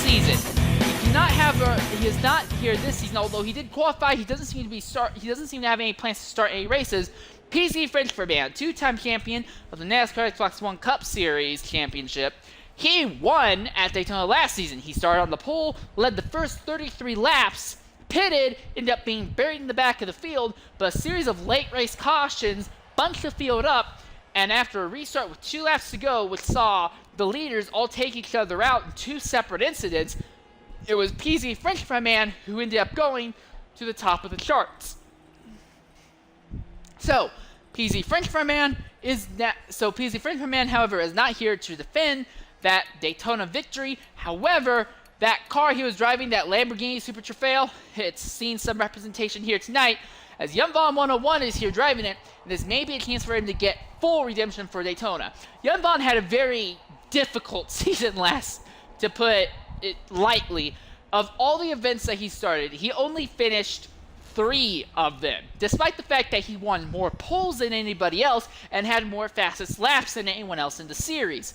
season. He is not here this season, although he did qualify. He doesn't seem to have any plans to start any races. PC Frenchman, two-time champion of the NASCAR Xbox One Cup Series Championship. He won at Daytona last season. He started on the pole, led the first 33 laps, pitted, ended up being buried in the back of the field, but a series of late race cautions bunched the field up, and after a restart with 2 laps to go, which saw the leaders all take each other out in 2 separate incidents, it was PZ Frenchman who ended up going to the top of the charts. So, PZ Frenchman, however, is not here to defend that Daytona victory. However, that car he was driving, that Lamborghini Super Trofeo, it's seen some representation here tonight, as Young Von 101 is here driving it, and this may be a chance for him to get full redemption for Daytona. Young Von had a very difficult season last, to put it lightly. Of all the events that he started, he only finished 3 of them, despite the fact that he won more poles than anybody else and had more fastest laps than anyone else in the series.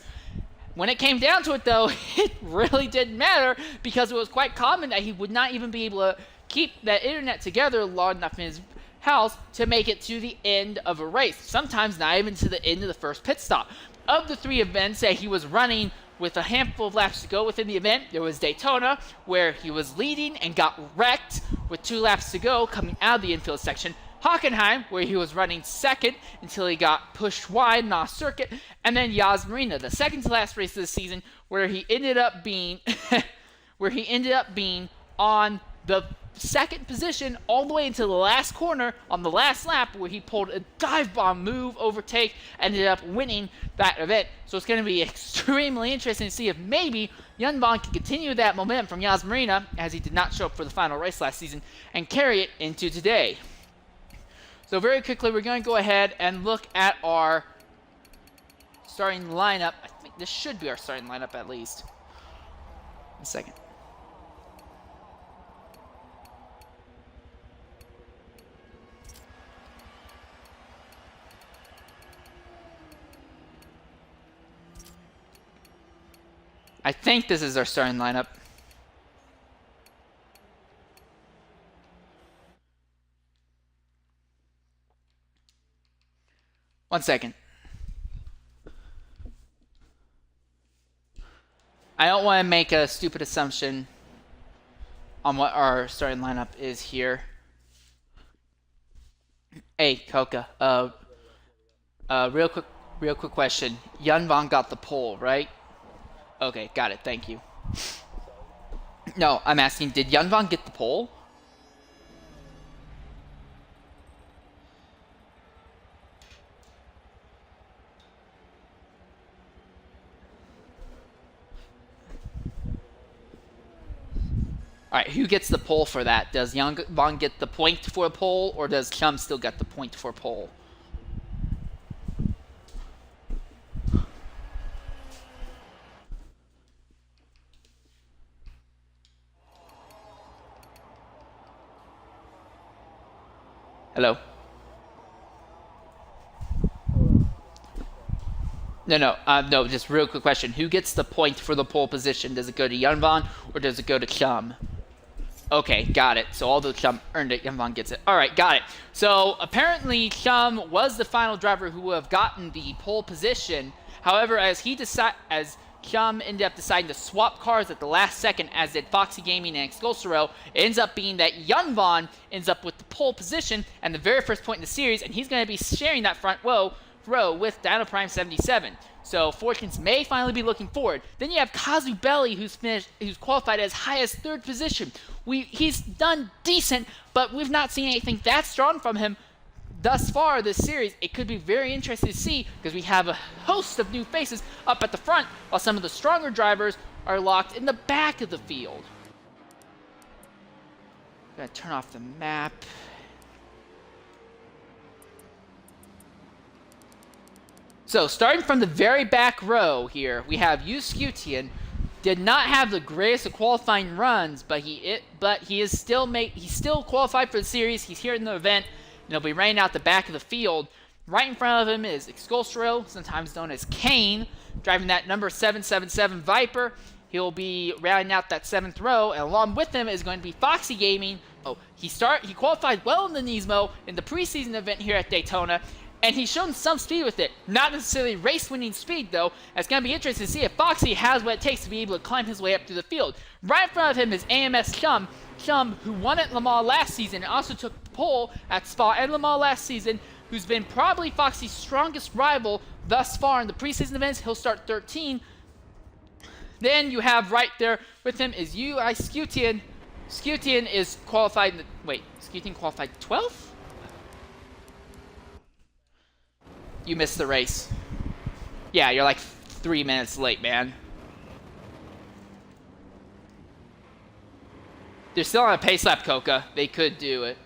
When it came down to it, though, it really didn't matter, because it was quite common that he would not even be able to keep that internet together long enough in his house to make it to the end of a race, sometimes not even to the end of the first pit stop. Of the 3 events that he was running with a handful of laps to go within the event, there was Daytona, where he was leading and got wrecked with 2 laps to go coming out of the infield section. Hockenheim, where he was running second until he got pushed wide off circuit, and then Yas Marina, the second to last race of the season, where he ended up being on the second position all the way into the last corner on the last lap, where he pulled a dive bomb move overtake and ended up winning that event. So it's going to be extremely interesting to see if maybe Young Von can continue that momentum from Yas Marina, as he did not show up for the final race last season, and carry it into today. So very quickly, we're going to go ahead and look at our starting lineup. I think this should be our starting lineup at least. A second. I think this is our starting lineup. One second. I don't want to make a stupid assumption on what our starting lineup is here. Hey, Coca. Real quick question. Young Von got the pole, right? Okay, got it. Thank you. No, I'm asking, did Young Von get the pole? Alright, who gets the pole for that? Does Young Von get the point for a pole, or does Chum still get the point for a pole? Hello? No, just real quick question. Who gets the point for the pole position? Does it go to Young Von, or does it go to Chum? Okay, got it. So although Chum earned it, Young Von gets it. Alright, got it. So apparently Chum was the final driver who would have gotten the pole position. However, as Chum ended up deciding to swap cars at the last second, as did Foxy Gaming and Exculsoro, it ends up being that Young Von ends up with the pole position and the very first point in the series, and he's going to be sharing that front row with Dino Prime 77. So fortunes may finally be looking forward. Then you have Kazu Belli, who's qualified as high as 3rd position. He's done decent, but we've not seen anything that strong from him thus far this series. It could be very interesting to see, because we have a host of new faces up at the front, while some of the stronger drivers are locked in the back of the field. Gonna turn off the map. So starting from the very back row here, we have Yuskutian. Did not have the greatest of qualifying runs, but he is still qualified for the series. He's here in the event, and he'll be running out the back of the field. Right in front of him is Exculsoro, sometimes known as Kane, driving that number 777 Viper. He'll be rounding out that 7th row, and along with him is going to be Foxy Gaming. Oh, he qualified well in the Nismo in the preseason event here at Daytona, and he's shown some speed with it. Not necessarily race-winning speed, though. It's going to be interesting to see if Foxy has what it takes to be able to climb his way up through the field. Right in front of him is AMS Chum, who won at Le Mans last season and also took pole at Spa and Le Mans last season, who's been probably Foxy's strongest rival thus far in the preseason events. He'll start 13. Then you have right there with him is IESC GT. Scutian is qualified. Scutian qualified 12th? You missed the race. Yeah, you're like 3 minutes late, man. They're still on a pace lap, Coca. They could do it.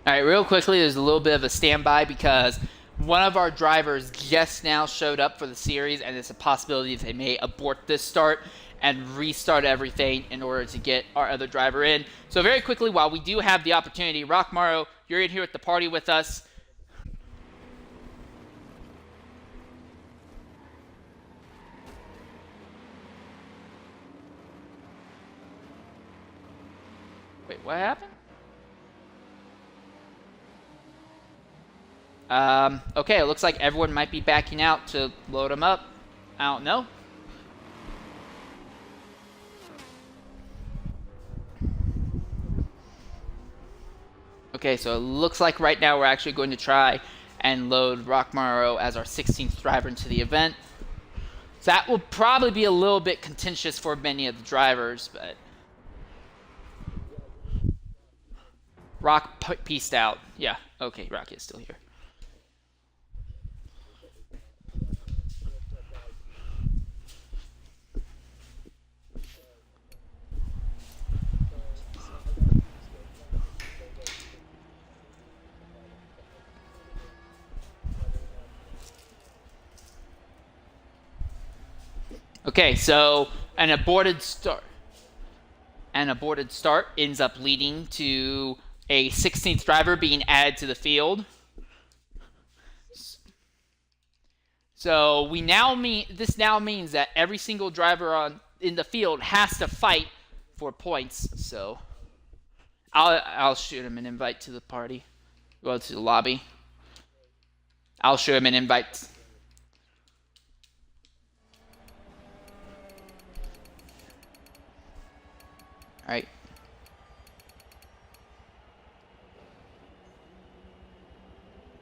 All right, real quickly, there's a little bit of a standby because one of our drivers just now showed up for the series, and it's a possibility that they may abort this start and restart everything in order to get our other driver in. So very quickly, while we do have the opportunity, Rock Morrow, you're in here at the party with us. Wait, what happened? Okay, it looks like everyone might be backing out to load them up. I don't know. Okay, so it looks like right now we're actually going to try and load Rock Morrow as our 16th driver into the event. So that will probably be a little bit contentious for many of the drivers, but Rock pieced out. Yeah, okay, Rock is still here. Okay, so an aborted start ends up leading to a 16th driver being added to the field. So this now means that every single driver in the field has to fight for points. So I'll shoot him an invite to the party. Go to the lobby. I'll shoot him an invite. All right.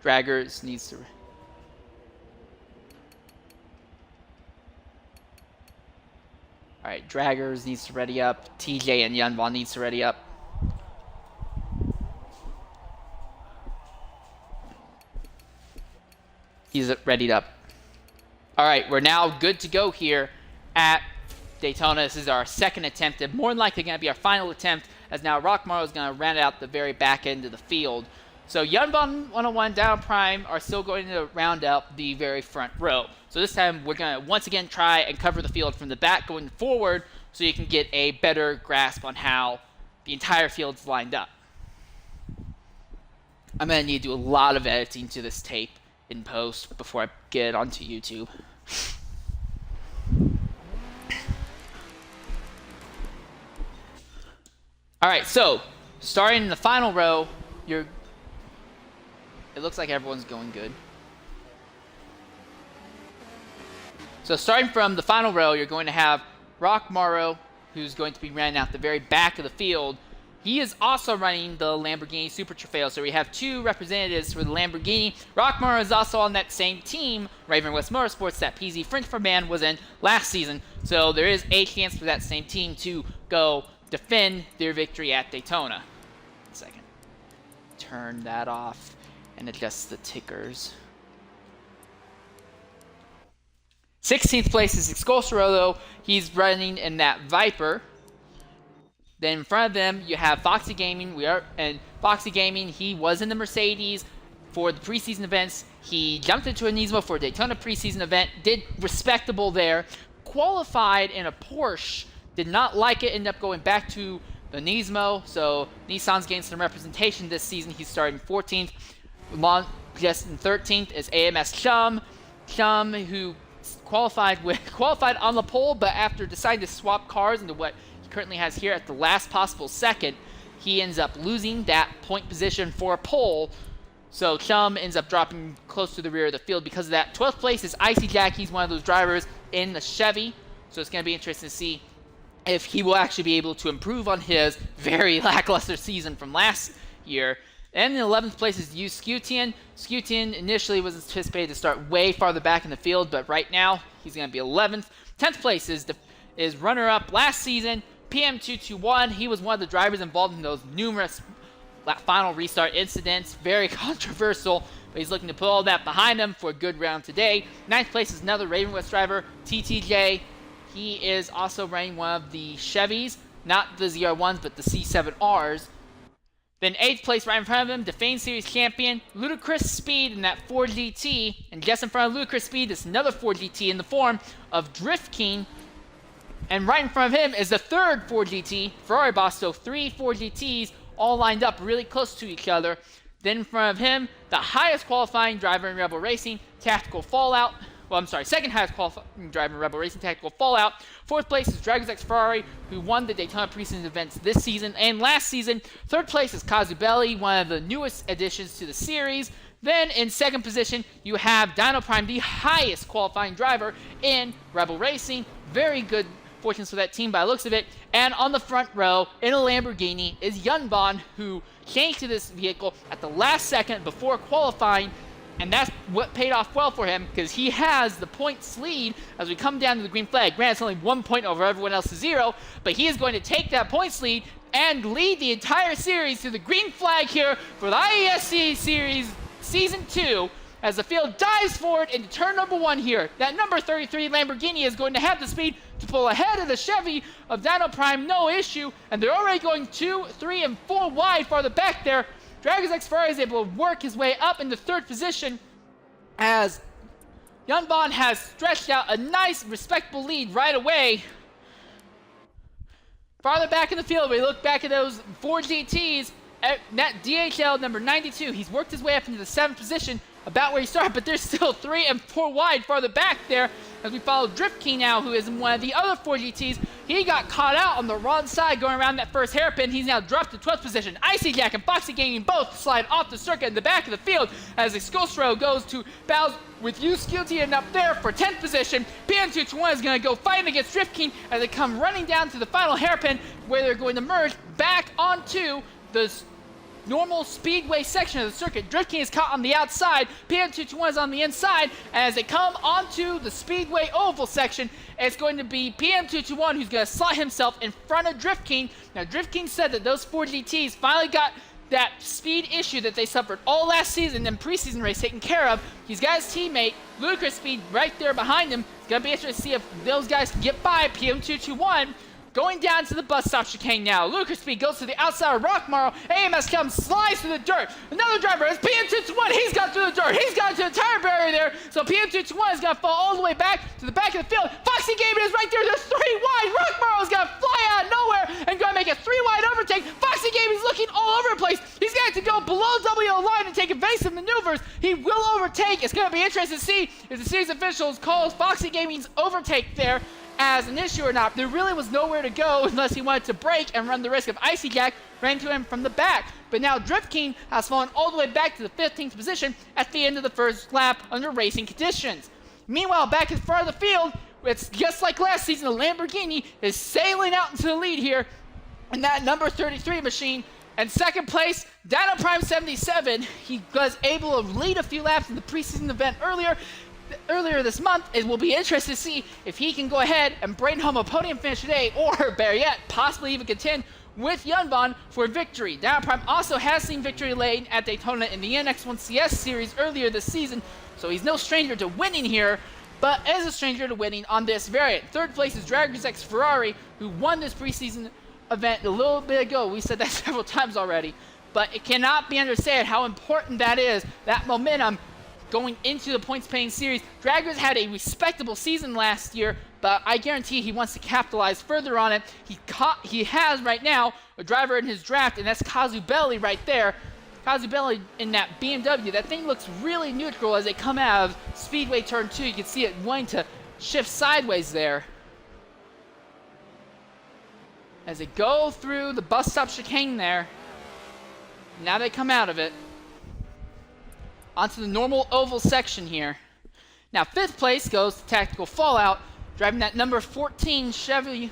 Draggers needs to. All right, Draggers needs to ready up. TJ and Yunval needs to ready up. He's readied up. All right, we're now good to go here at Daytona. This is our second attempt, and more than likely going to be our final attempt, as now Rock Morrow is going to round out the very back end of the field. So Yunvan 101 down Prime are still going to round out the very front row. So this time we're going to once again try and cover the field from the back going forward so you can get a better grasp on how the entire field's lined up. I'm going to need to do a lot of editing to this tape in post before I get it onto YouTube. Alright, so starting in the final row, it looks like everyone's going good. So starting from the final row, you're going to have Rock Morrow, who's going to be running out the very back of the field. He is also running the Lamborghini Super Trofeo, so we have two representatives for the Lamborghini. Rock Morrow is also on that same team, Raven West Motorsports, that PZ Frenchford man was in last season. So there is a chance for that same team to go defend their victory at Daytona. 1 second. Turn that off and adjust the tickers. 16th place is Excalibur, though. He's running in that Viper. Then in front of them, you have Foxy Gaming. And Foxy Gaming, he was in the Mercedes for the preseason events. He jumped into a Nismo for a Daytona preseason event, did respectable there, qualified in a Porsche, did not like it, ended up going back to the Nismo, so Nissan's gained some representation this season. He's starting 14th. Just in 13th is AMS Chum, who qualified on the pole, but after deciding to swap cars into what he currently has here at the last possible second, he ends up losing that point position for a pole. So Chum ends up dropping close to the rear of the field because of that. 12th place is IESC GT. He's one of those drivers in the Chevy, so it's going to be interesting to see if he will actually be able to improve on his very lackluster season from last year. And in 11th place is IESC GT. Scutian initially was anticipated to start way farther back in the field, but right now he's going to be 11th. 10th place is runner-up last season, PM221. He was one of the drivers involved in those numerous final restart incidents. Very controversial, but he's looking to put all that behind him for a good round today. 9th place is another Raven West driver, TTJ. He is also running one of the Chevys, not the ZR1s, but the C7Rs. Then 8th place right in front of him, Defane Series champion, Ludicrous Speed in that Ford GT. And just in front of Ludicrous Speed is another Ford GT in the form of Drift King. And right in front of him is the third Ford GT, Ferrari Boss. So 3 Ford GTs all lined up really close to each other. Then in front of him, the highest qualifying driver in Rebel Racing, Tactical Fallout. Well, I'm sorry, second highest qualifying driver in Rebel Racing, Tactical Fallout. 4th place is Dragons X Ferrari, who won the Daytona preseason events this season and last season. 3rd place is Kazubelli, one of the newest additions to the series. Then in 2nd position, you have Dino Prime, the highest qualifying driver in Rebel Racing. Very good fortunes for that team by the looks of it. And on the front row, in a Lamborghini, is Yunbon, who changed to this vehicle at the last second before qualifying. And that's what paid off well for him, because he has the points lead as we come down to the green flag. Granted, it's only 1 point over everyone else's 0, but he is going to take that points lead and lead the entire series to the green flag here for the IESC Series Season 2 as the field dives forward into turn number 1 here. That number 33 Lamborghini is going to have the speed to pull ahead of the Chevy of Dino Prime, no issue, and they're already going 2, 3, and 4 wide farther back there. Dragons X Ferrari is able to work his way up into 3rd position as Yunbon has stretched out a nice, respectable lead right away. Farther back in the field, we look back at those 4 GTs, that DHL number 92, he's worked his way up into the 7th position, about where he started, but there's still 3 and 4 wide farther back there as we follow Drift King now, who is in one of the other 4 GTs. He got caught out on the wrong side going around that first hairpin. He's now dropped to 12th position. IESC GT and Foxy Gaming both slide off the circuit in the back of the field as Excostro goes to battles with IESC GT and up there for 10th position. PM221 is going to go fighting against Drift King as they come running down to the final hairpin where they're going to merge back onto the normal speedway section of the circuit. Drift King is caught on the outside, PM221 is on the inside, and as they come onto the speedway oval section, it's going to be PM221 who's going to slot himself in front of Drift King. Now, Drift King said that those 4 GTs finally got that speed issue that they suffered all last season and preseason race taken care of. He's got his teammate, Ludicrous Speed, right there behind him. It's going to be interesting to see if those guys can get by PM221. Going down to the bus stop chicane now. Ludicrous Speed goes to the outside of Rockmaro. AMS comes, slides through the dirt. Another driver is PM221. He's got through the dirt. He's got to the tire barrier there. So PM221 is going to fall all the way back to the back of the field. Foxy Gaming is right there. There's 3 wide. Rockmaro is going to fly out of nowhere and going to make a 3 wide overtake. Foxy Gaming is looking all over the place. He's going to go below WO line and take evasive maneuvers. He will overtake. It's going to be interesting to see if the series officials calls Foxy Gaming's overtake there as an issue or not. There really was nowhere to go unless he wanted to brake and run the risk of IESC GT ran to him from the back. But now Drift King has fallen all the way back to the 15th position at the end of the first lap under racing conditions. Meanwhile, back in front of the field, it's just like last season, the Lamborghini is sailing out into the lead here in that number 33 machine. And 2nd place, Dino Prime 77. He was able to lead a few laps in the preseason event earlier this month. It will be interesting to see if he can go ahead and bring home a podium finish today, or better yet, possibly even contend with Yunbon for victory. Dino Prime also has seen victory lane at Daytona in the NX1 CS series earlier this season, so he's no stranger to winning here, but is a stranger to winning on this variant. 3rd place is Dragons X Ferrari, who won this preseason event a little bit ago. We said that several times already. but it cannot be understated how important that is, that momentum going into the points-paying series. Dragers had a respectable season last year, but I guarantee he wants to capitalize further on it. He has right now a driver in his draft, and that's Kazubeli right there. Kazubeli in that BMW. That thing looks really neutral as they come out of Speedway Turn 2. You can see it wanting to shift sideways there. As they go through the bus stop chicane there. Now they come out of it. Onto the normal oval section here. Now 5th place goes to Tactical Fallout, driving that number 14 Chevy.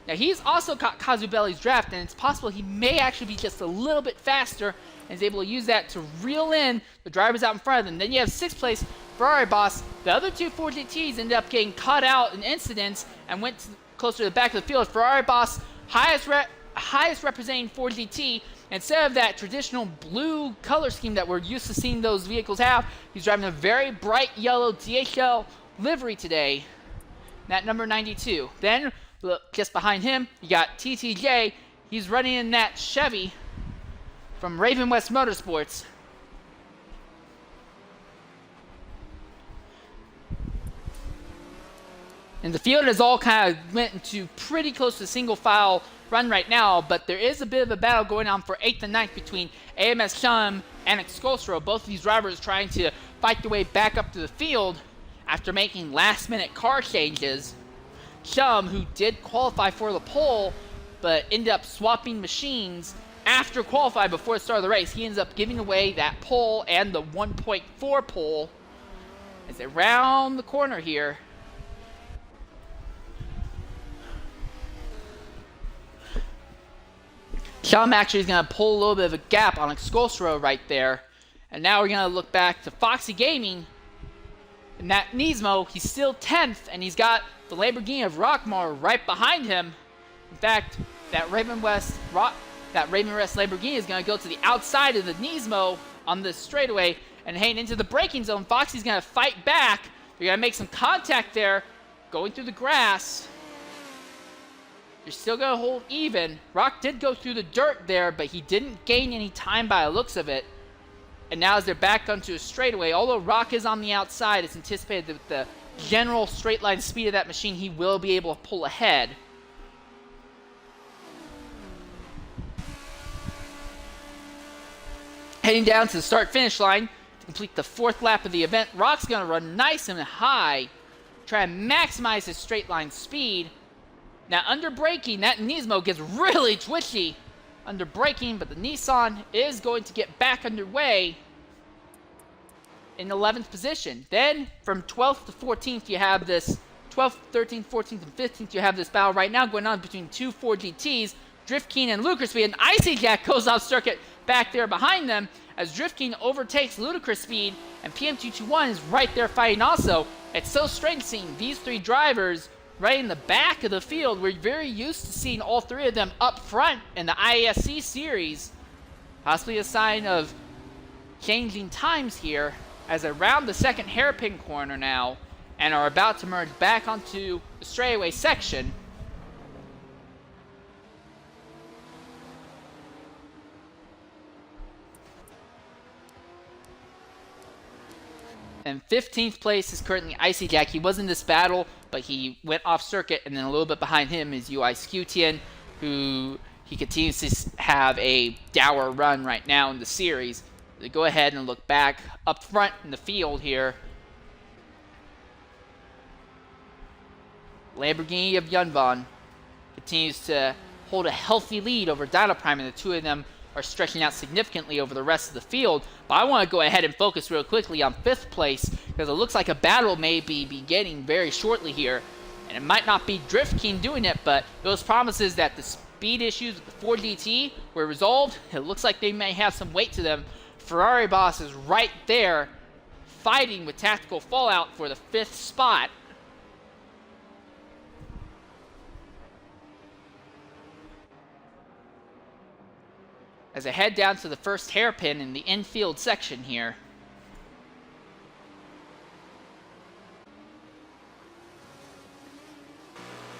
Now he's also got Kazubeli's draft, and it's possible he may actually be just a little bit faster and is able to use that to reel in the drivers out in front of them. Then you have 6th place Ferrari Boss. The other two Ford GTs ended up getting caught out in incidents and went closer to the back of the field. Ferrari Boss, highest representing Ford GT. Instead of that traditional blue color scheme that we're used to seeing those vehicles have, he's driving a very bright yellow DHL livery today. That number 92. Then, look, just behind him, you got TTJ. He's running in that Chevy from Raven West Motorsports. And the field has all kind of went into pretty close to single file run right now, but there is a bit of a battle going on for 8th and 9th between AMS Shum and Exculsro. Both of these drivers trying to fight their way back up to the field after making last-minute car changes. Shum, who did qualify for the pole, but ended up swapping machines after qualifying before the start of the race. He ends up giving away that pole and the 1.4 pole as they round the corner here. Shum actually is going to pull a little bit of a gap on Exculsro right there. And now we're going to look back to Foxy Gaming. And that Nismo, he's still 10th, and he's got the Lamborghini of Rockmar right behind him. In fact, that Raven West Lamborghini is going to go to the outside of the Nismo on this straightaway and heading into the braking zone. Foxy's going to fight back. They're going to make some contact there, going through the grass. You're still going to hold even. Rock did go through the dirt there, but he didn't gain any time by the looks of it. And now as they're back onto a straightaway, although Rock is on the outside, it's anticipated that with the general straight line speed of that machine, he will be able to pull ahead. Heading down to the start-finish line to complete the 4th lap of the event. Rock's going to run nice and high, try and maximize his straight line speed. Now, under braking, that Nismo gets really twitchy under braking, but the Nissan is going to get back underway in 11th position. Then, from 12th to 14th, you have this 12th, 13th, 14th, and 15th, you have this battle right now going on between two Ford GTs, Drift King and Ludicrous Speed, and Icy Jack goes off circuit back there behind them as Drift King overtakes Ludicrous Speed, and PM221 is right there fighting also. It's so strange seeing these three drivers right in the back of the field. We're very used to seeing all three of them up front in the IESC series. Possibly a sign of changing times here as they round the second hairpin corner now and are about to merge back onto the straightaway section. And 15th place is currently Icy Jack. He was in this battle, but he went off circuit, and then a little bit behind him is UI Scutian, who he continues to have a dour run right now in the series. They go ahead and look back up front in the field here. Lamborghini of Yunvan continues to hold a healthy lead over Dynaprime, and the two of them are stretching out significantly over the rest of the field. But I want to go ahead and focus real quickly on 5th place, because it looks like a battle may be beginning very shortly here. And it might not be Drift King doing it, but those promises that the speed issues with the Ford GT were resolved, it looks like they may have some weight to them. Ferrari Boss is right there fighting with Tactical Fallout for the 5th spot. As I head down to the first hairpin in the infield section here.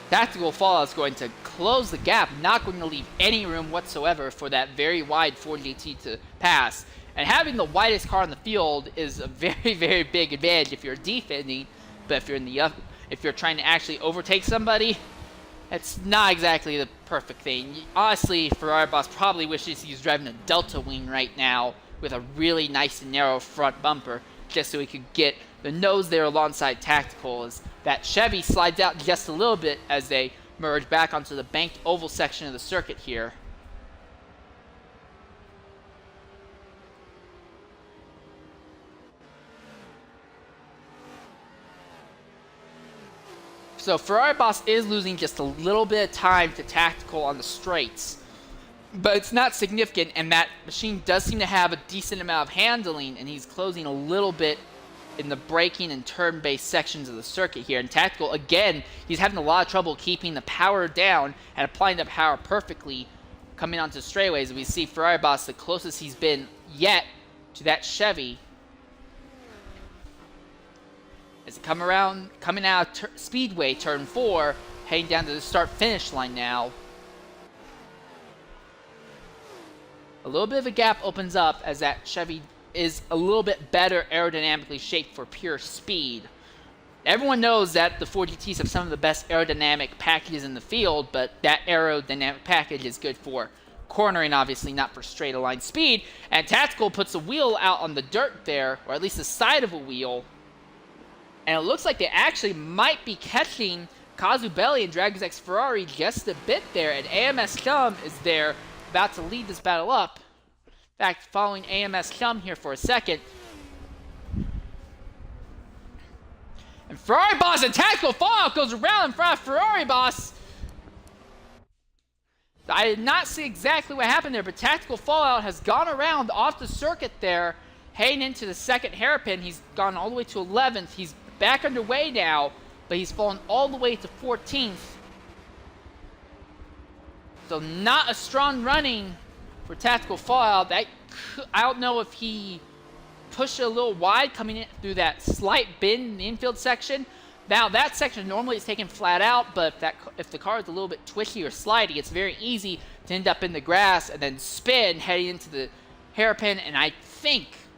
Tactical Fallout is going to close the gap, not going to leave any room whatsoever for that very wide Ford GT to pass. And having the widest car on the field is a very, very big advantage if you're defending, but if you're trying to actually overtake somebody, it's not exactly the perfect thing. Honestly, Ferrari boss probably wishes he was driving a Delta Wing right now with a really nice and narrow front bumper, just so he could get the nose there alongside Tactical, as that Chevy slides out just a little bit as they merge back onto the banked oval section of the circuit here. So Ferrari boss is losing just a little bit of time to Tactical on the straights, but it's not significant, and that machine does seem to have a decent amount of handling, and he's closing a little bit in the braking and turn-based sections of the circuit here. And Tactical, again, he's having a lot of trouble keeping the power down and applying the power perfectly coming onto straightaways. We see Ferrari boss the closest he's been yet to that Chevy. As it coming out of Speedway, turn 4, heading down to the start-finish line now. A little bit of a gap opens up as that Chevy is a little bit better aerodynamically shaped for pure speed. Everyone knows that the Ford GTs have some of the best aerodynamic packages in the field, but that aerodynamic package is good for cornering, obviously, not for straight line speed. And Tactical puts a wheel out on the dirt there, or at least the side of a wheel. And it looks like they actually might be catching Kazubelli and Dragon's X Ferrari just a bit there. And AMS Chum is there, about to lead this battle up. In fact, following AMS Chum here for a second. And Ferrari boss and Tactical Fallout goes around in front of Ferrari boss. I did not see exactly what happened there, but Tactical Fallout has gone around off the circuit there, heading into the second hairpin. He's gone all the way to 11th. He's back underway now, but he's fallen all the way to 14th. So not a strong running for Tactical Fallout. I don't know if he pushed it a little wide coming in through that slight bend in the infield section. Now that section normally is taken flat out, but if the car is a little bit twisty or slidey, it's very easy to end up in the grass and then spin heading into the hairpin. And I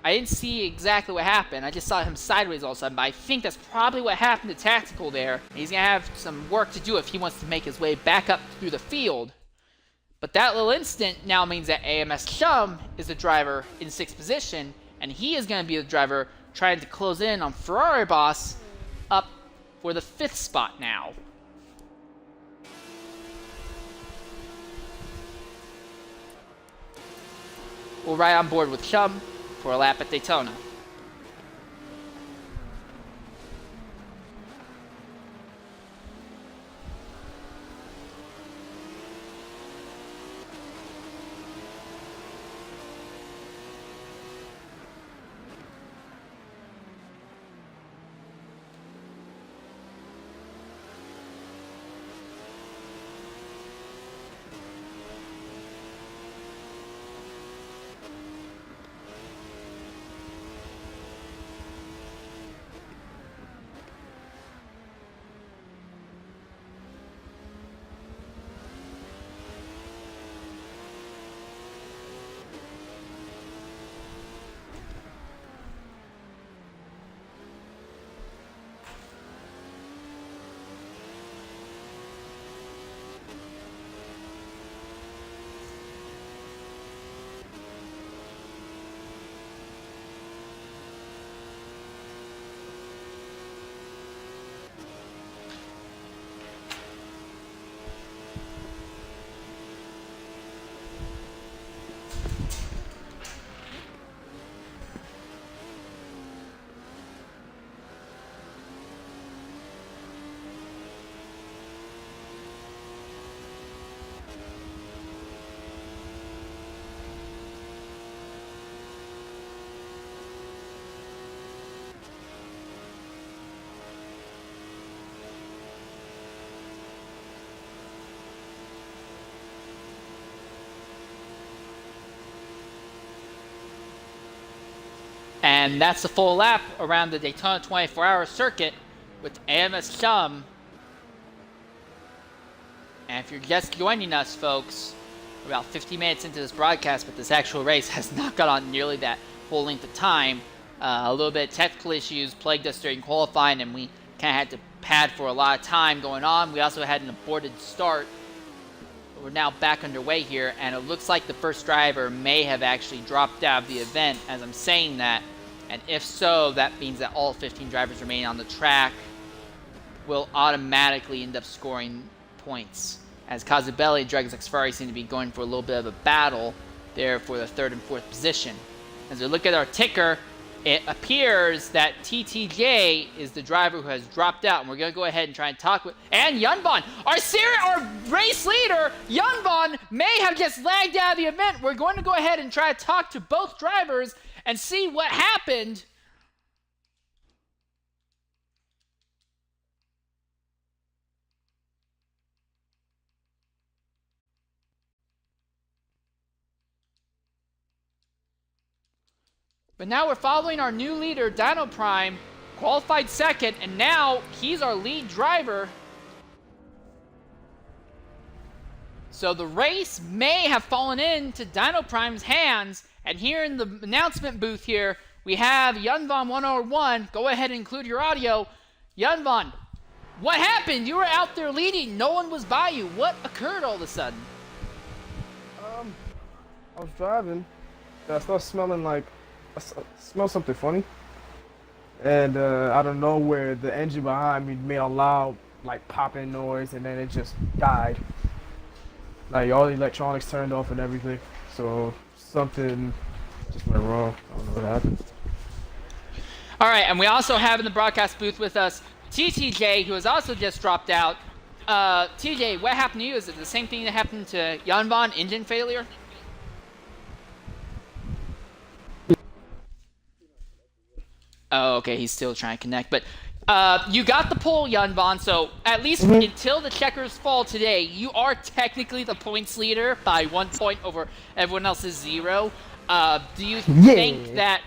didn't see exactly what happened. I just saw him sideways all of a sudden, but I think that's probably what happened to Tactical there. He's going to have some work to do if he wants to make his way back up through the field. But that little instant now means that AMS Chum is the driver in 6th position, and he is going to be the driver trying to close in on Ferrari boss up for the 5th spot now. We'll ride on board with Chum for a lap at Daytona. And that's the full lap around the Daytona 24-hour circuit with AMS Chum And if you're just joining us, folks, we're about 50 minutes into this broadcast, but this actual race has not gone on nearly that full length of time. A little bit of technical issues plagued us during qualifying, and we kind of had to pad for a lot of time going on. We also had an aborted start. But we're now back underway here, and it looks like the first driver may have actually dropped out of the event as I'm saying that. And if so, that means that all 15 drivers remaining on the track will automatically end up scoring points, as Cazabelli and Dragon's X Ferrari seem to be going for a little bit of a battle there for the 3rd and 4th position. As we look at our ticker, it appears that TTJ is the driver who has dropped out, and we're going to go ahead and try and talk with... And Yunbon, our race leader, Yunbon, may have just lagged out of the event. We're going to go ahead and try to talk to both drivers and see what happened. But now we're following our new leader, Dino Prime, qualified 2nd, and now he's our lead driver. So the race may have fallen into Dino Prime's hands, and here in the announcement booth here, we have Yunvan 101. Go ahead and include your audio. Yunvan, what happened? You were out there leading. No one was by you. What occurred all of a sudden? I was driving, and I started smelling like... I smelled something funny, and out of nowhere, the engine behind me made a loud, like, popping noise, and then it just died. Like, all the electronics turned off and everything, so something just went wrong. I don't know what happened. All right, and we also have in the broadcast booth with us TTJ, who has also just dropped out. TJ, what happened to you? Is it the same thing that happened to Yunvan, engine failure? Oh, okay, he's still trying to connect. But you got the pole, Yunvan, so at least until the checkers fall today, you are technically the points leader by 1 point over everyone else's 0. Do you think that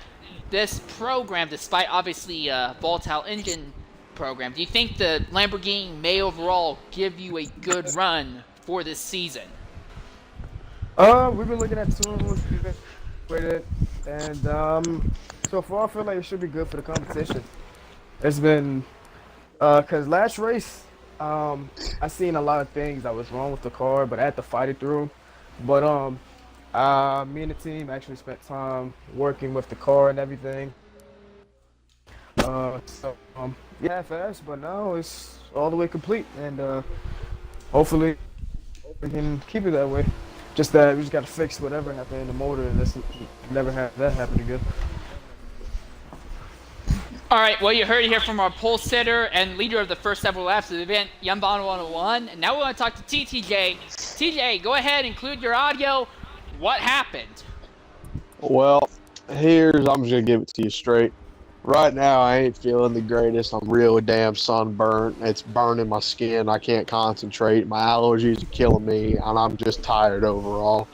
this program, despite obviously a volatile engine program, do you think the Lamborghini may overall give you a good run for this season? We've been looking at tools, we've been with it, and so far, I feel like it should be good for the competition. It's been, cause last race, I seen a lot of things that was wrong with the car, but I had to fight it through. But me and the team actually spent time working with the car and everything. Yeah, fast, but now it's all the way complete, and hopefully we can keep it that way. Just that we just gotta fix whatever happened in the motor, and let's never have that happen again. All right, well, you heard it here from our pole sitter and leader of the first several laps of the event, Yunban 101. And now we want to talk to TTJ. TJ, go ahead, include your audio. What happened? Well, I'm just going to give it to you straight. Right now, I ain't feeling the greatest. I'm real damn sunburnt. It's burning my skin. I can't concentrate. My allergies are killing me, and I'm just tired overall.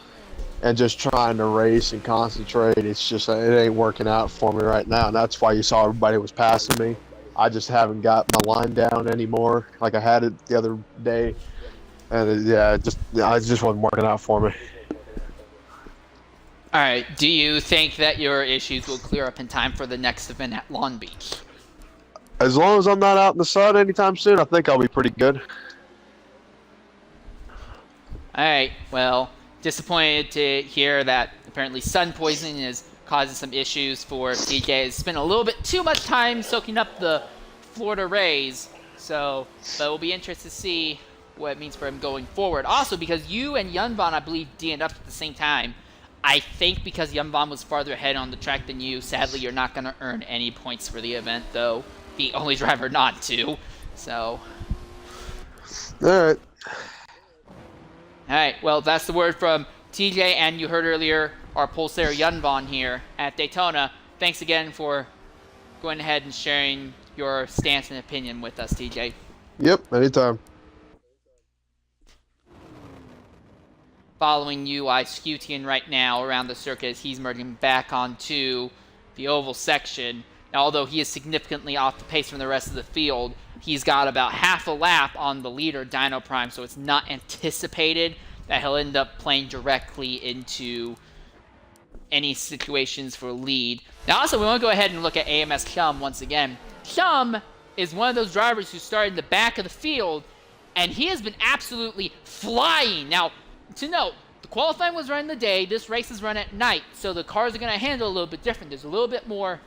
And just trying to race and concentrate, it's just, it ain't working out for me right now. And that's why you saw everybody was passing me. I just haven't got my line down anymore like I had it the other day. And it just wasn't working out for me. All right, do you think that your issues will clear up in time for the next event at Long Beach? As long as I'm not out in the sun anytime soon, I think I'll be pretty good. All right, well, disappointed to hear that apparently sun poisoning is causing some issues for TJ. It's spent a little bit too much time soaking up the Florida rays, but we'll be interested to see what it means for him going forward. Also, because you and Yunvan, I believe, DNF'd up at the same time, I think because Yunvan was farther ahead on the track than you, sadly, you're not going to earn any points for the event, though. The only driver not to, so. All right. All right, well, that's the word from TJ, and you heard earlier our pole sitter Yunvan here at Daytona. Thanks again for going ahead and sharing your stance and opinion with us, TJ. Yep, anytime. Following you, IESC GT right now around the circuit as he's merging back onto the oval section. Now, although he is significantly off the pace from the rest of the field, he's got about half a lap on the leader, Dino Prime, so it's not anticipated that he'll end up playing directly into any situations for lead. Now, also, we want to go ahead and look at AMS Chum once again. Chum is one of those drivers who started in the back of the field, and he has been absolutely flying. Now, to note, the qualifying was run in the day. This race is run at night, so the cars are going to handle a little bit different. There's a little bit more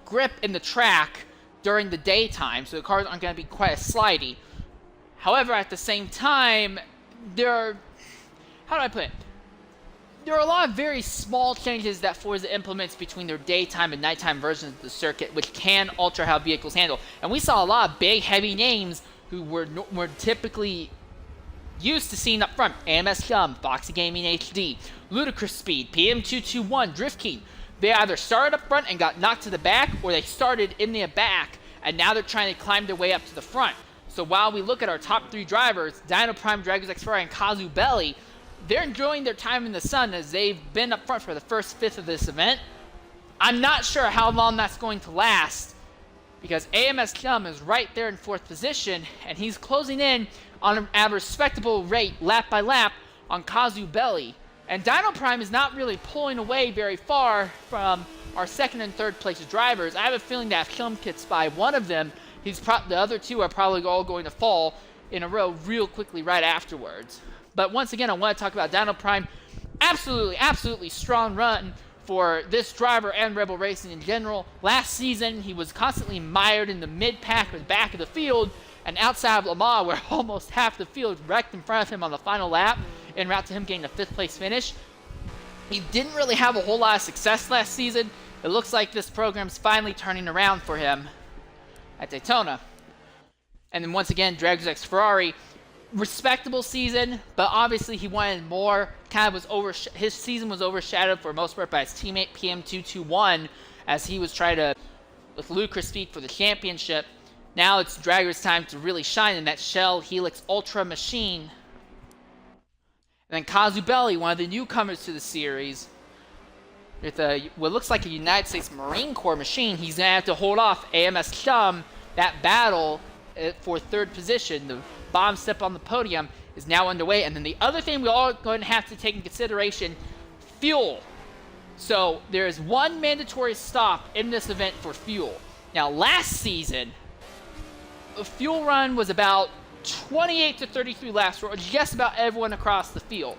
grip in the track during the daytime, so the cars aren't going to be quite as slidey. However, at the same time, there are, how do I put it? There are a lot of very small changes that Forza implements between their daytime and nighttime versions of the circuit, which can alter how vehicles handle. And we saw a lot of big, heavy names who were typically used to seeing up front. AMS Chum, Foxy Gaming HD, Ludicrous Speed, PM221, Drift King. They either started up front and got knocked to the back, or they started in the back, and now they're trying to climb their way up to the front. So while we look at our top 3 drivers, Dino Prime, Dragos X Ferrari, and Kazu Belli, they're enjoying their time in the sun as they've been up front for the first fifth of this event. I'm not sure how long that's going to last, because AMS Chum is right there in 4th position, and he's closing in on a respectable rate, lap by lap, on Kazu Belli. And Dino Prime is not really pulling away very far from our 2nd and 3rd place drivers. I have a feeling that if Chum gets by one of them, the other 2 are probably all going to fall in a row real quickly right afterwards. But once again, I want to talk about Dino Prime. Absolutely strong run for this driver and Rebel Racing in general. Last season, he was constantly mired in the mid-pack or the back of the field, and outside of Le Mans, where almost half the field wrecked in front of him on the final lap, en route to him getting a 5th place finish. He didn't really have a whole lot of success last season. It looks like this program's finally turning around for him at Daytona. And then once again, Dragos X Ferrari, respectable season, but obviously he wanted more. His season was overshadowed for the most part by his teammate PM221, as he was trying to, with Ludicrous Speed for the championship. Now it's Dragos' time to really shine in that Shell Helix Ultra machine. And then Kazu Belli, one of the newcomers to the series, with what looks like a United States Marine Corps machine, he's going to have to hold off AMS Chum. That battle for 3rd position, the bomb step on the podium, is now underway. And then the other thing we're all going to have to take in consideration, fuel. So there is one mandatory stop in this event for fuel. Now last season, the fuel run was about 28 to 33 laps for just about everyone across the field.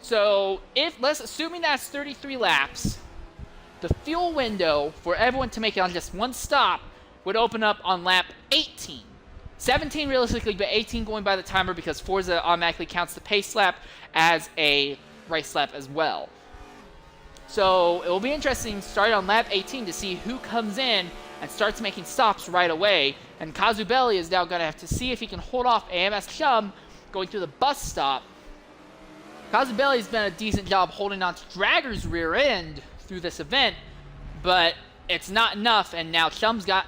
So assuming that's 33 laps, the fuel window for everyone to make it on just one stop would open up on lap 18. 17 realistically, but 18 going by the timer, because Forza automatically counts the pace lap as a race lap as well. So it will be interesting starting on lap 18 to see who comes in and starts making stops right away. And Kazu Belli is now going to have to see if he can hold off AMS Chum going through the bus stop. Kazu Belli's done a decent job holding on to Dragger's rear end through this event, but it's not enough, and now Chum's gotten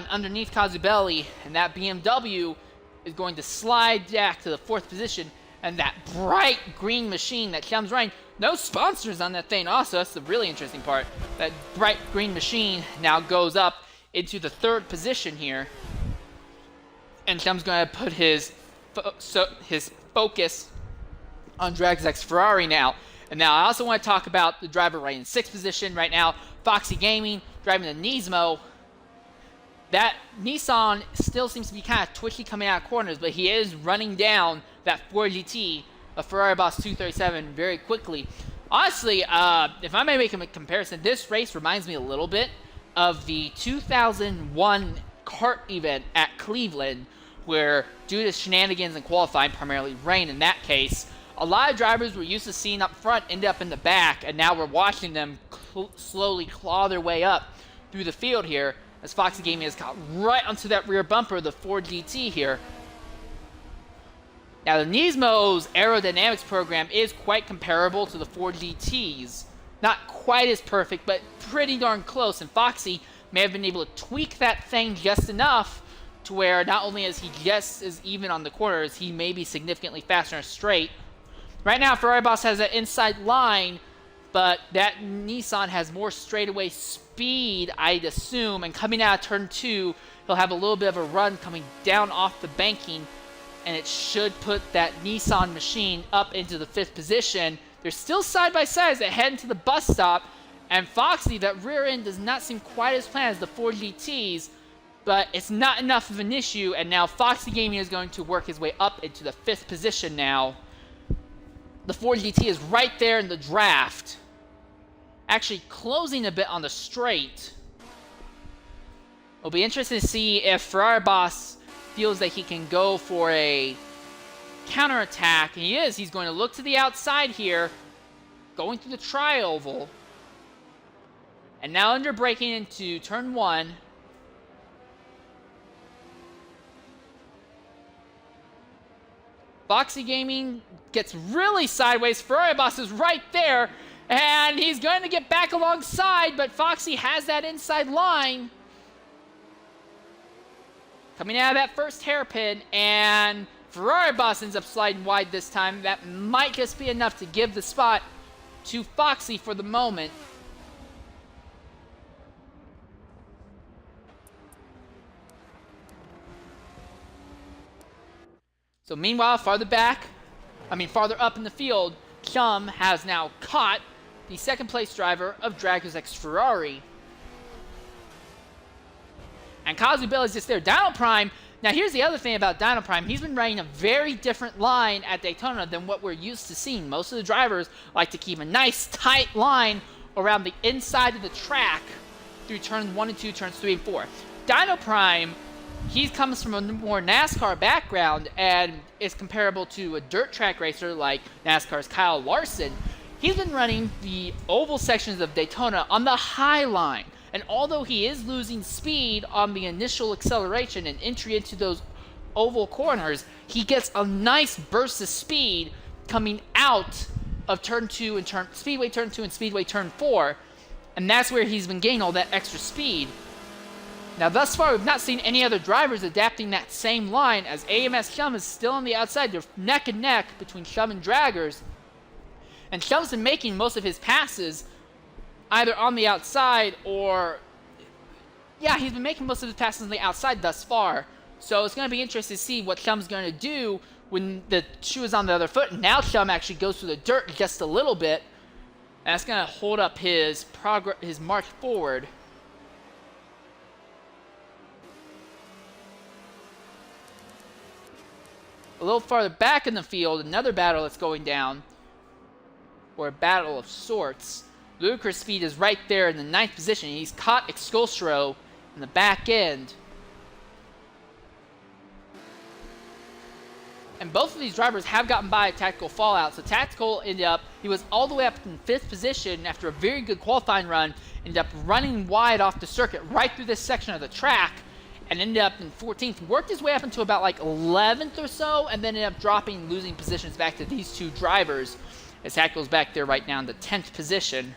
underneath Kazu Belli, and that BMW is going to slide back to the 4th position, and that bright green machine that Chum's running, no sponsors on that thing also, that's the really interesting part. That bright green machine now goes up into the 3rd position here, and Chum's going to put his focus on Dragos X Ferrari now. And now I also want to talk about the driver right in 6th position right now, Foxy Gaming, driving the Nismo. That Nissan still seems to be kind of twitchy coming out of corners, but he is running down that 4GT, a Ferrari Boss 237, very quickly. Honestly, if I may make a comparison, this race reminds me a little bit of the 2001 kart event at Cleveland, where due to shenanigans and qualifying, primarily rain in that case, a lot of drivers we're used to seeing up front end up in the back, and now we're watching them slowly claw their way up through the field here, as Foxy Gaming has got right onto that rear bumper of the 4GT here. Now, the Nismo's aerodynamics program is quite comparable to the 4GT's. Not quite as perfect, but pretty darn close, and Foxy may have been able to tweak that thing just enough to where not only is he just as even on the corners, he may be significantly faster and straight. Right now, Ferrari Boss has an inside line but that Nissan has more straightaway speed, I'd assume, and coming out of turn 2, he'll have a little bit of a run coming down off the banking, and it should put that Nissan machine up into the 5th position. They're still side by side as they head into the bus stop, and Foxy, that rear end does not seem quite as planned as the Ford GTs, but it's not enough of an issue, and now Foxy Gaming is going to work his way up into the 5th position now. The Ford GT is right there in the draft, actually closing a bit on the straight. It'll be interesting to see if Ferrari Boss feels that he can go for a counterattack. And he is. He's going to look to the outside here, going through the tri-oval. And now under braking into turn 1. Foxy Gaming gets really sideways. Ferrari Boss is right there. And he's going to get back alongside, but Foxy has that inside line. Coming out of that first hairpin, and Ferrari Boss ends up sliding wide this time. That might just be enough to give the spot to Foxy for the moment. So meanwhile, farther up in the field, Chum has now caught the second place driver of Dragos X Ferrari. And Kazu Bell is just there. Dino Prime, now here's the other thing about Dino Prime. He's been running a very different line at Daytona than what we're used to seeing. Most of the drivers like to keep a nice tight line around the inside of the track through turns 1 and 2, turns 3 and 4. Dino Prime, he comes from a more NASCAR background and is comparable to a dirt track racer like NASCAR's Kyle Larson. He's been running the oval sections of Daytona on the high line. And although he is losing speed on the initial acceleration and entry into those oval corners, he gets a nice burst of speed coming out of turn 2 and Speedway turn 2 and Speedway turn 4. And that's where he's been gaining all that extra speed. Now, thus far, we've not seen any other drivers adapting that same line, as AMS Chum is still on the outside. They're neck and neck between Chum and Draggers. And Chum's been making most of his passes either on the outside or... yeah, he's been making most of his passes on the outside thus far. So it's going to be interesting to see what Chum's going to do when the shoe is on the other foot. And now Chum actually goes through the dirt just a little bit. And that's going to hold up his march forward. A little farther back in the field, another battle that's going down, or a battle of sorts. Ludicrous Speed is right there in the 9th position. He's caught Exculsro in the back end. And both of these drivers have gotten by Tactical Fallout. So Tactical ended up, he was all the way up in 5th position after a very good qualifying run, ended up running wide off the circuit right through this section of the track, and ended up in 14th, worked his way up into about like 11th or so, and then ended up dropping, losing positions back to these two drivers, as Tactical's back there right now in the 10th position.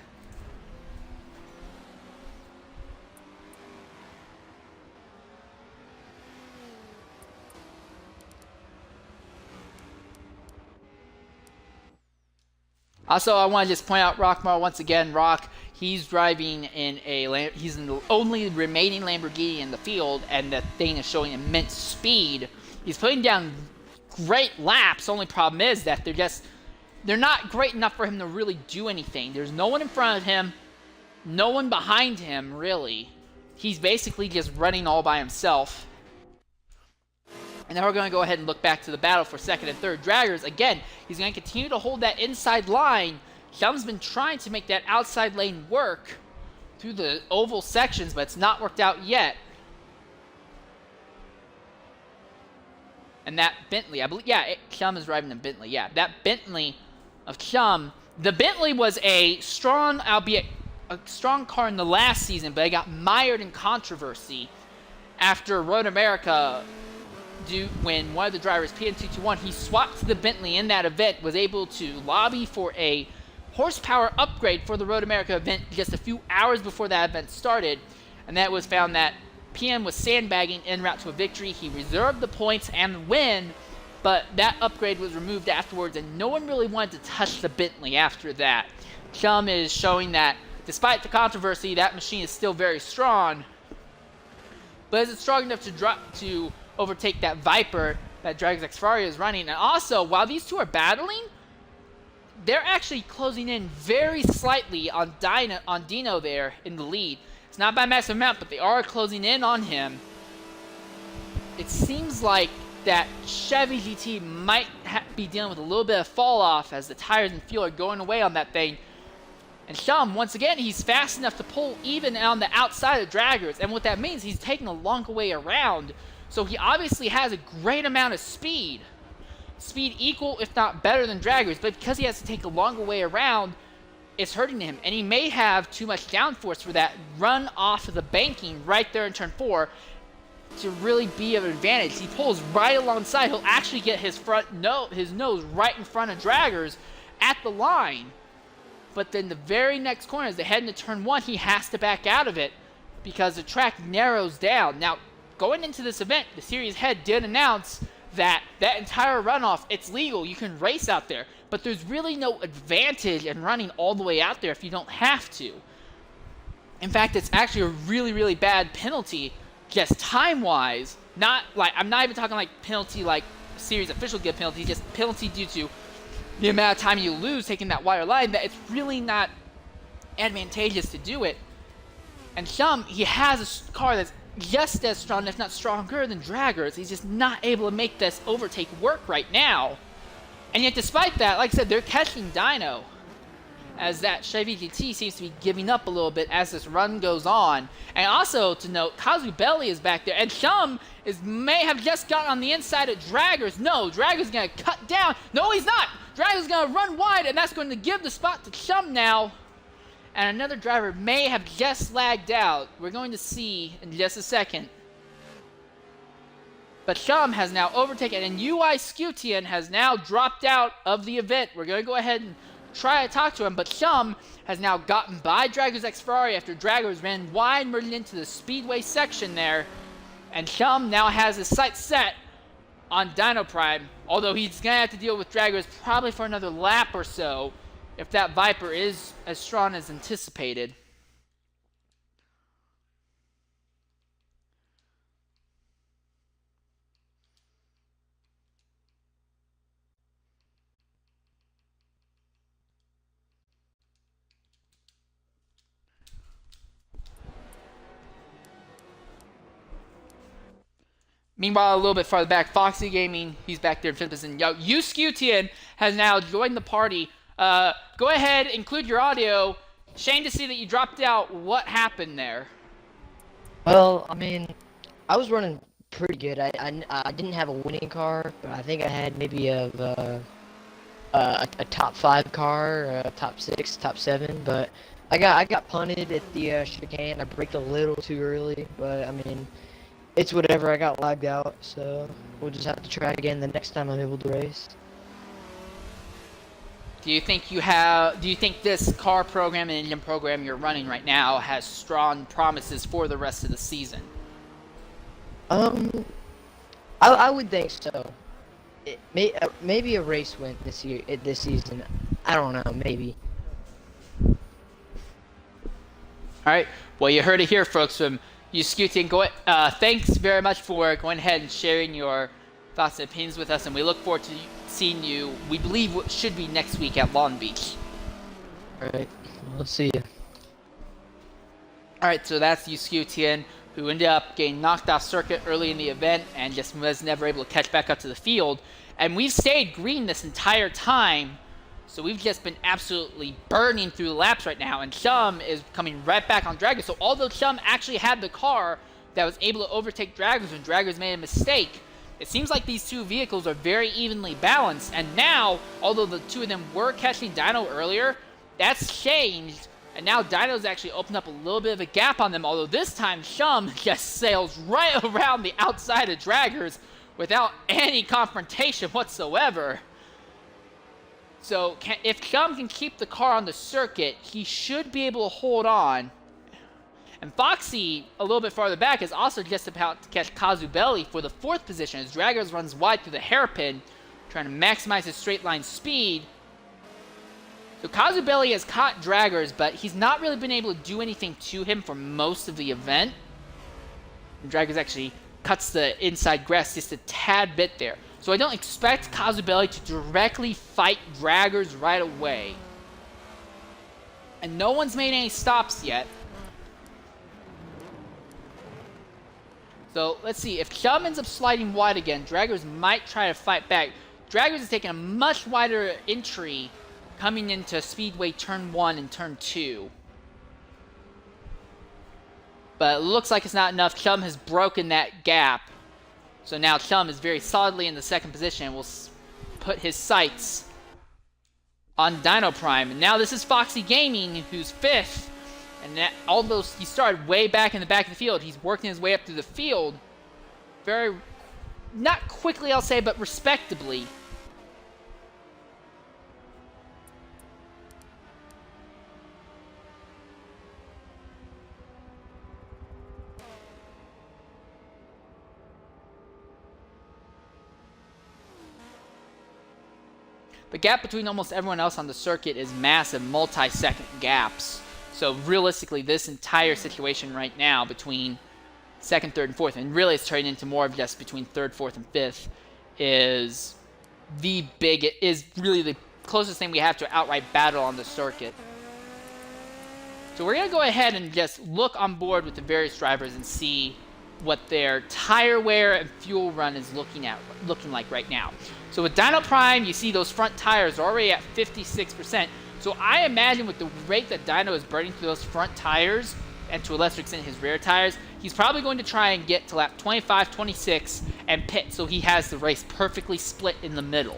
Also, I want to just point out Rockmar once again. Rock, he's driving in he's in the only remaining Lamborghini in the field, and the thing is showing immense speed. He's putting down great laps. Only problem is that they're not great enough for him to really do anything. There's no one in front of him, no one behind him, really. He's basically just running all by himself. And now we're going to go ahead and look back to the battle for second and third draggers. Again, he's going to continue to hold that inside line. Chum's been trying to make that outside lane work through the oval sections, but it's not worked out yet. And that Bentley, I believe, yeah, Chum is driving a Bentley. Yeah, that Bentley of Chum. The Bentley was a strong, albeit a strong car in the last season, but it got mired in controversy after Road America, when one of the drivers, PN221, he swapped to the Bentley in that event, was able to lobby for a horsepower upgrade for the Road America event just a few hours before that event started, and that was found that PM was sandbagging en route to a victory. He reserved the points and the win, but that upgrade was removed afterwards, and no one really wanted to touch the Bentley after that. Chum is showing that, despite the controversy, that machine is still very strong, but is it strong enough to overtake that Viper that Dragos X Ferrari is running? And also, while these two are battling, they're actually closing in very slightly on Dino there in the lead. It's not by a massive amount, but they are closing in on him. It seems like that Chevy GT might be dealing with a little bit of fall off as the tires and fuel are going away on that thing. And Shum, once again, he's fast enough to pull even on the outside of Draggers. And what that means, he's taking a longer way around. So he obviously has a great amount of speed. Speed equal, if not better than Draggers. But because he has to take a longer way around, it's hurting him. And he may have too much downforce for that run off of the banking right there in turn 4 to really be of an advantage. He pulls right alongside. He'll actually get his nose right in front of Draggers at the line. But then the very next corner, as they head into turn 1, he has to back out of it because the track narrows down. Now, going into this event, the series head did announce that entire runoff, it's legal. You can race out there. But there's really no advantage in running all the way out there if you don't have to. In fact, it's actually a really, really bad penalty, just time-wise. I'm not even talking like penalty like series official give penalty, just penalty due to the amount of time you lose taking that wire line, that it's really not advantageous to do it. And Shum, he has a car that's just as strong, if not stronger, than Draggers. He's just not able to make this overtake work right now. And yet, despite that, like I said, they're catching Dino, as that Chevy GT seems to be giving up a little bit as this run goes on. And also to note, Kazubeli is back there, and Shum may have just gotten on the inside of Draggers. No, Draggers going to cut down. No, he's not. Draggers going to run wide, and that's going to give the spot to Shum now. And another driver may have just lagged out. We're going to see in just a second. But Shum has now overtaken, and IESC GT has now dropped out of the event. We're going to go ahead and try to talk to him, but Shum has now gotten by Dragos X Ferrari after Draggers ran wide, merging into the speedway section there. And Shum now has his sights set on Dino Prime, although he's going to have to deal with Draggers probably for another lap or so if that Viper is as strong as anticipated. Meanwhile, a little bit farther back, Foxy Gaming, he's back there in 5th position. IESC GT has now joined the party. Go ahead, include your audio. Shame to see that you dropped out. What happened there? Well, I mean, I was running pretty good. I didn't have a winning car, but I think I had maybe a top 5 car, a top 6, top 7. But I got punted at the chicane. I braked a little too early, but I mean, it's whatever. I got lagged out, so we'll just have to try again the next time I'm able to race. Do you think this car program and engine program you're running right now has strong promises for the rest of the season? I would think so. Maybe a race win this season. I don't know, maybe. All right. Well, you heard it here, folks, from IESC. Thanks very much for going ahead and sharing your thoughts and opinions with us, and we look forward to seeing you, we believe, what should be next week at Long Beach. Alright, we'll see you. Alright, so that's IESC, who ended up getting knocked off circuit early in the event and just was never able to catch back up to the field. And we've stayed green this entire time, so we've just been absolutely burning through the laps right now, and Shum is coming right back on Draggers. So although Shum actually had the car that was able to overtake Draggers when Draggers made a mistake, it seems like these two vehicles are very evenly balanced, and now, although the two of them were catching Dino earlier, that's changed, and now Dino's actually opened up a little bit of a gap on them, although this time Shum just sails right around the outside of Draggers without any confrontation whatsoever. So if Shum can keep the car on the circuit, he should be able to hold on. And Foxy, a little bit farther back, is also just about to catch Kazubeli for the 4th position as Draggers runs wide through the hairpin, trying to maximize his straight line speed. So Kazubeli has caught draggers, but he's not really been able to do anything to him for most of the event. And draggers actually cuts the inside grass just a tad bit there. So I don't expect Kazubeli to directly fight draggers right away. And no one's made any stops yet. So let's see, if Chum ends up sliding wide again, draggers might try to fight back. Draggers is taking a much wider entry coming into Speedway Turn 1 and Turn 2. But it looks like it's not enough. Chum has broken that gap. So now Chum is very solidly in the second position and will put his sights on Dino Prime. And now this is Foxy Gaming, who's 5th. And that, although he started way back in the back of the field, he's working his way up through the field. Very, not quickly I'll say, but respectably. The gap between almost everyone else on the circuit is massive, multi-second gaps. So realistically, this entire situation right now between 2nd, 3rd, and 4th, and really it's turning into more of just between 3rd, 4th, and 5th, is really the closest thing we have to outright battle on the circuit. So we're going to go ahead and just look on board with the various drivers and see what their tire wear and fuel run is looking like right now. So with Dino Prime, you see those front tires are already at 56%. So I imagine with the rate that Dino is burning through those front tires, and to a lesser extent his rear tires, he's probably going to try and get to lap 25, 26, and pit so he has the race perfectly split in the middle.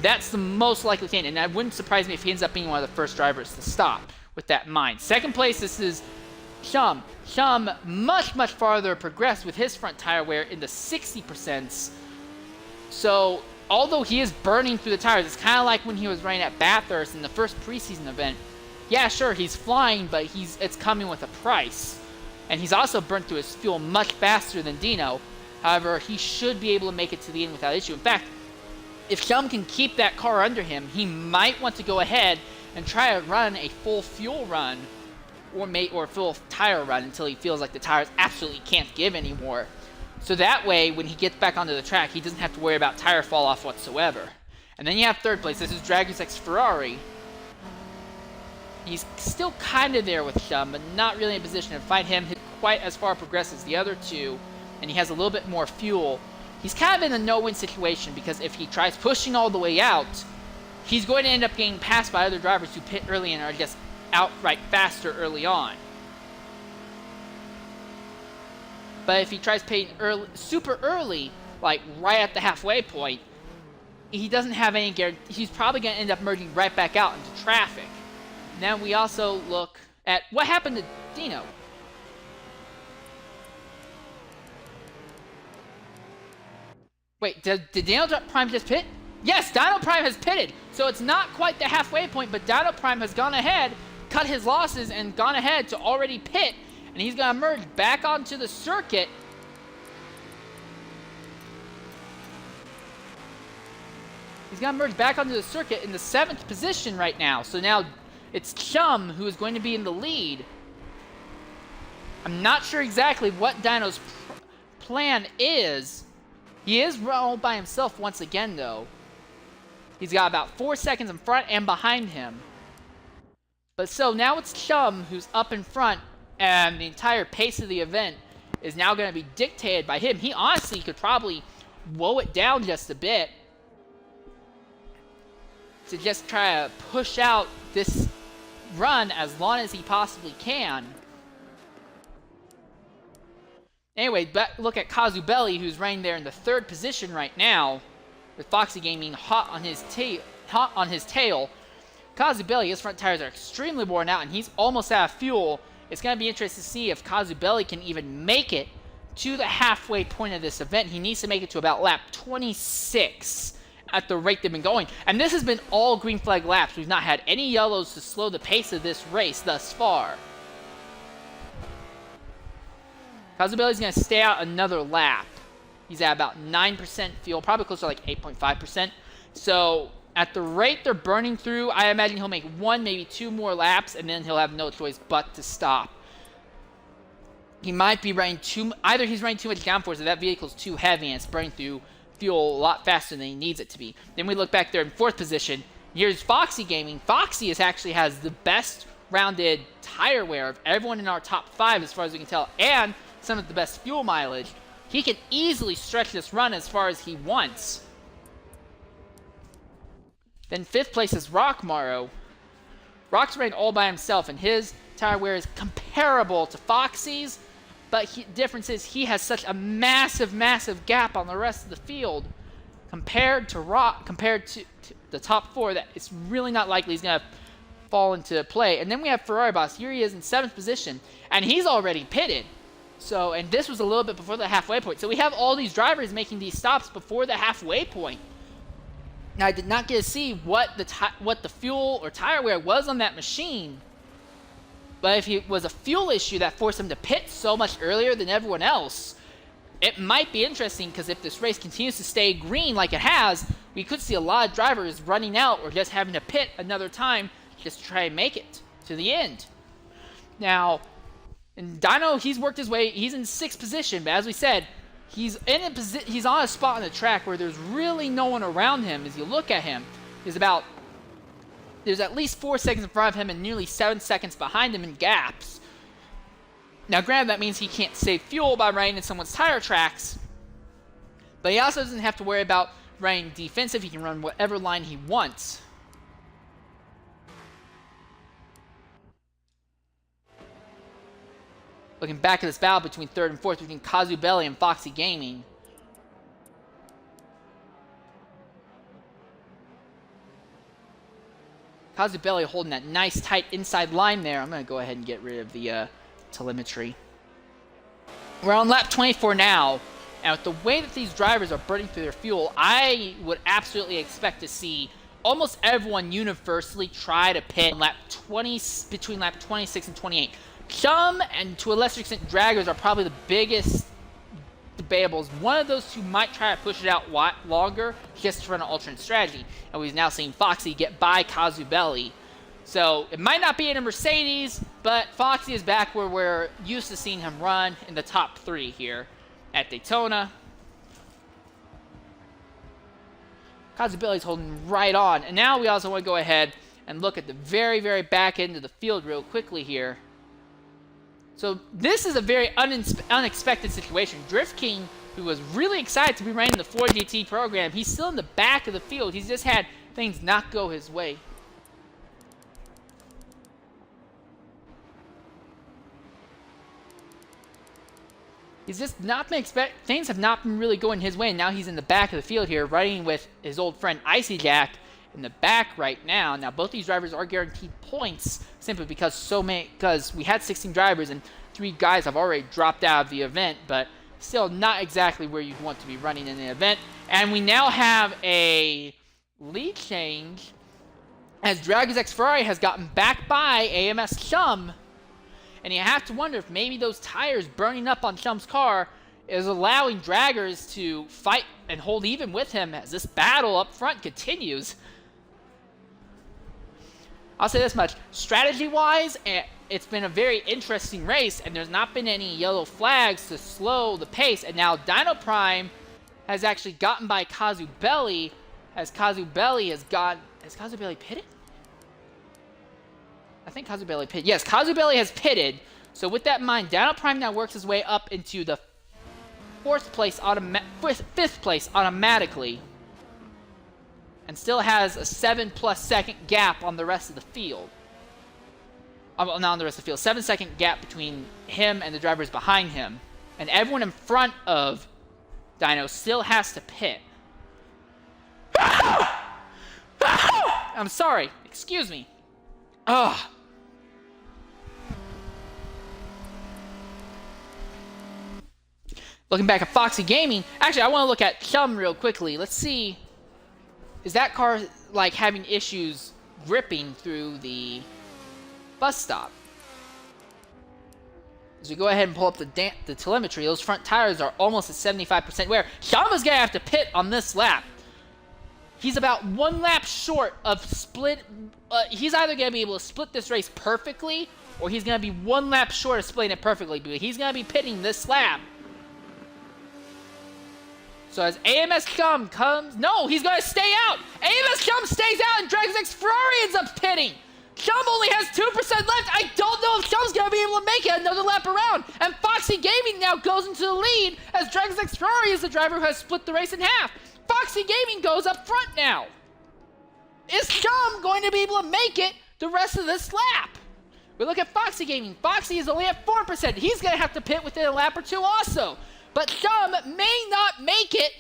That's the most likely thing, and it wouldn't surprise me if he ends up being one of the first drivers to stop with that in mind. Second place, this is Chum. Chum much, much farther progressed with his front tire wear in the 60%. So although he is burning through the tires, it's kind of like when he was running at Bathurst in the first preseason event. Yeah, sure, he's flying, but it's coming with a price. And he's also burnt through his fuel much faster than Dino. However, he should be able to make it to the end without issue. In fact, if Chum can keep that car under him, he might want to go ahead and try to run a full fuel run or full tire run until he feels like the tires absolutely can't give anymore. So that way, when he gets back onto the track, he doesn't have to worry about tire fall off whatsoever. And then you have third place. This is Dragon's X Ferrari. He's still kind of there with Chum, but not really in a position to fight him quite as far progressed as the other two. And he has a little bit more fuel. He's kind of in a no-win situation because if he tries pushing all the way out, he's going to end up getting passed by other drivers who pit early and are just outright faster early on. But if he tries pitting early, super early, like right at the halfway point, he doesn't have any guarantee. He's probably going to end up merging right back out into traffic. Now we also look at what happened to Dino. Wait, did Dino Prime just pit? Yes, Dino Prime has pitted. So it's not quite the halfway point, but Dino Prime has gone ahead, cut his losses, and gone ahead to already pit. And he's going to merge back onto the circuit. He's going to merge back onto the circuit in the 7th position right now. So now it's Chum who is going to be in the lead. I'm not sure exactly what Dino's plan is. He is all by himself once again, though. He's got about 4 seconds in front and behind him. But so now it's Chum who's up in front, and the entire pace of the event is now going to be dictated by him. He honestly could probably woe it down just a bit to just try to push out this run as long as he possibly can. Anyway, look at Kazubeli, who's running there in the 3rd position right now, with Foxy Gaming hot on his tail. Kazubeli, his front tires are extremely worn out, and he's almost out of fuel. It's going to be interesting to see if Kazubeli can even make it to the halfway point of this event. He needs to make it to about lap 26 at the rate they've been going. And this has been all green flag laps. We've not had any yellows to slow the pace of this race thus far. Kazubeli's going to stay out another lap. He's at about 9% fuel, probably closer to like 8.5%. So at the rate they're burning through, I imagine he'll make 1, maybe 2 more laps, and then he'll have no choice but to stop. He might be running either he's running too much downforce or that vehicle's too heavy and it's burning through fuel a lot faster than he needs it to be. Then we look back there in 4th position. Here's Foxy Gaming. Foxy actually has the best rounded tire wear of everyone in our top 5 as far as we can tell, and some of the best fuel mileage. He can easily stretch this run as far as he wants. Then 5th place is Rockmaro. Rock's running all by himself, and his tire wear is comparable to Foxy's, but difference is he has such a massive, massive gap on the rest of the field compared to the top 4 that it's really not likely he's going to fall into play. And then we have Ferrari Boss. Here he is in 7th position, and he's already pitted. So, and this was a little bit before the halfway point. So we have all these drivers making these stops before the halfway point. Now, I did not get to see what the fuel or tire wear was on that machine. But if it was a fuel issue that forced him to pit so much earlier than everyone else, it might be interesting, because if this race continues to stay green like it has, we could see a lot of drivers running out or just having to pit another time just to try and make it to the end. Now, and Dino, he's worked his way. He's in 6th position, but as we said, he's on a spot on the track where there's really no one around him. As you look at him, there's at least 4 seconds in front of him and nearly 7 seconds behind him in gaps. Now, granted, that means he can't save fuel by running in someone's tire tracks, but he also doesn't have to worry about running defensive. He can run whatever line he wants. Looking back at this battle between 3rd and 4th, between Kazubelli and Foxy Gaming. Kazubelli holding that nice tight inside line there. I'm going to go ahead and get rid of the telemetry. We're on lap 24 now, and with the way that these drivers are burning through their fuel, I would absolutely expect to see almost everyone universally try to pit between lap 26 and 28. Chum and to a lesser extent Draggers are probably the biggest debables. One of those two might try to push it out longer just to run an alternate strategy, and we've now seen Foxy get by Kazubelli. So it might not be in a Mercedes, but Foxy is back where we're used to seeing him run in the top 3 here at Daytona. Kazubelli's holding right on. And now we also want to go ahead and look at the very, very back end of the field real quickly here. So this is a very unexpected situation. Drift King, who was really excited to be running the 4GT program, he's still in the back of the field. He's just had things not go his way. He's just not been things have not been really going his way, and now he's in the back of the field here, riding with his old friend Icy Jack in the back right now. Now both these drivers are guaranteed points simply because we had 16 drivers and 3 guys have already dropped out of the event, but still not exactly where you'd want to be running in the event. And we now have a lead change as Dragons X Ferrari has gotten back by AMS Chum. And you have to wonder if maybe those tires burning up on Chum's car is allowing Draggers to fight and hold even with him as this battle up front continues. I'll say this much. Strategy-wise, it's been a very interesting race, and there's not been any yellow flags to slow the pace. And now Dino Prime has actually gotten by Kazubelli, as Kazubelli has gone... Has Kazubelli pitted? I think Kazubelli pitted. Yes, Kazubelli has pitted. So with that in mind, Dino Prime now works his way up into the 5th place automatically, and still has a 7+ second gap on the rest of the field. Not on the rest of the field. 7-second gap between him and the drivers behind him, and everyone in front of Dino still has to pit. I'm sorry. Excuse me. Ugh. Looking back at Foxy Gaming, actually I want to look at Chum real quickly. Let's see, is that car like having issues gripping through the bus stop? As we go ahead and pull up the telemetry, those front tires are almost at 75% wear. Chum is going to have to pit on this lap. He's about 1 lap short of split. He's either going to be able to split this race perfectly, or he's going to be 1 lap short of splitting it perfectly. But he's going to be pitting this lap. So as AMS Chum comes... No, he's going to stay out. AMS Chum stays out, and Dragon's X Ferrari ends up pitting. Chum only has 2% left. I don't know if Chum's going to be able to make it another lap around. And Foxy Gaming now goes into the lead, as Dragon's X Ferrari is the driver who has split the race in half. Foxy Gaming goes up front now. Is Chum going to be able to make it the rest of this lap? We look at Foxy Gaming. Foxy is only at 4%. He's going to have to pit within a lap or two also. But Chum may not make it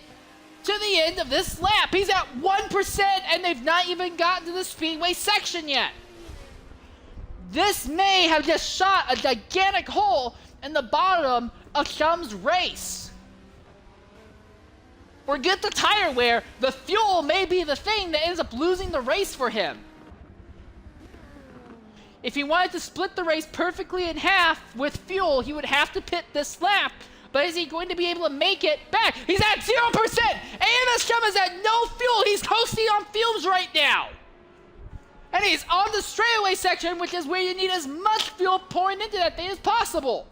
to the end of this lap. He's at 1%, and they've not even gotten to the speedway section yet. This may have just shot a gigantic hole in the bottom of Chum's race. Forget the tire wear. The fuel may be the thing that ends up losing the race for him. If he wanted to split the race perfectly in half with fuel, he would have to pit this lap. But is he going to be able to make it back? He's at 0%! AMS Chum is at no fuel! He's coasting on fumes right now! And he's on the straightaway section, which is where you need as much fuel pouring into that thing as possible.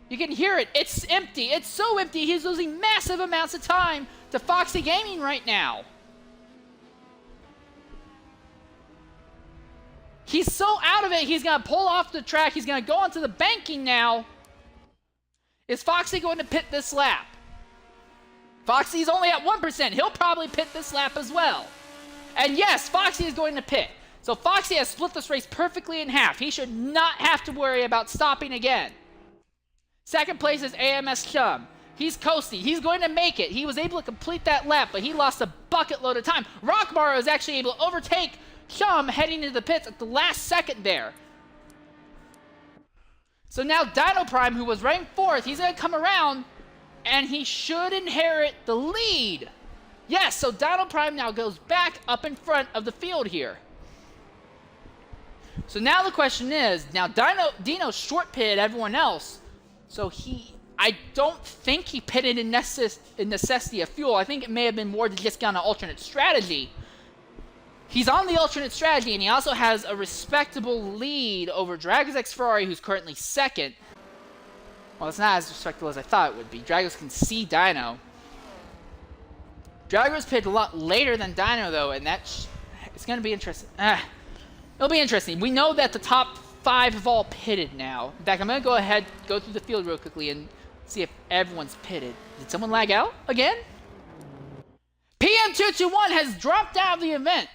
You can hear it. It's empty. It's so empty. He's losing massive amounts of time to Foxy Gaming right now. He's so out of it, he's going to pull off the track. He's going to go onto the banking now. Is Foxy going to pit this lap? Foxy's only at 1%. He'll probably pit this lap as well. And yes, Foxy is going to pit. So Foxy has split this race perfectly in half. He should not have to worry about stopping again. Second place is AMS Chum. He's coasting. He's going to make it. He was able to complete that lap, but he lost a bucket load of time. Rockmaro is actually able to overtake Chum heading into the pits at the last second there. So now Dino Prime, who was running fourth, he's going to come around, and he should inherit the lead. Yes, so Dino Prime now goes back up in front of the field here. So now the question is, now Dino short pitted everyone else. So I don't think he pitted in necessity of fuel. I think it may have been more to just get on an alternate strategy. He's on the alternate strategy, and he also has a respectable lead over Dragon's X Ferrari, who's currently second. Well, it's not as respectable as I thought it would be. Dragos can see Dino. Dragos pitted a lot later than Dino, though, and it's going to be interesting. It'll be interesting. We know that the top 5 have all pitted now. In fact, I'm going to go ahead, go through the field real quickly and see if everyone's pitted. Did someone lag out again? PM221 has dropped out of the event.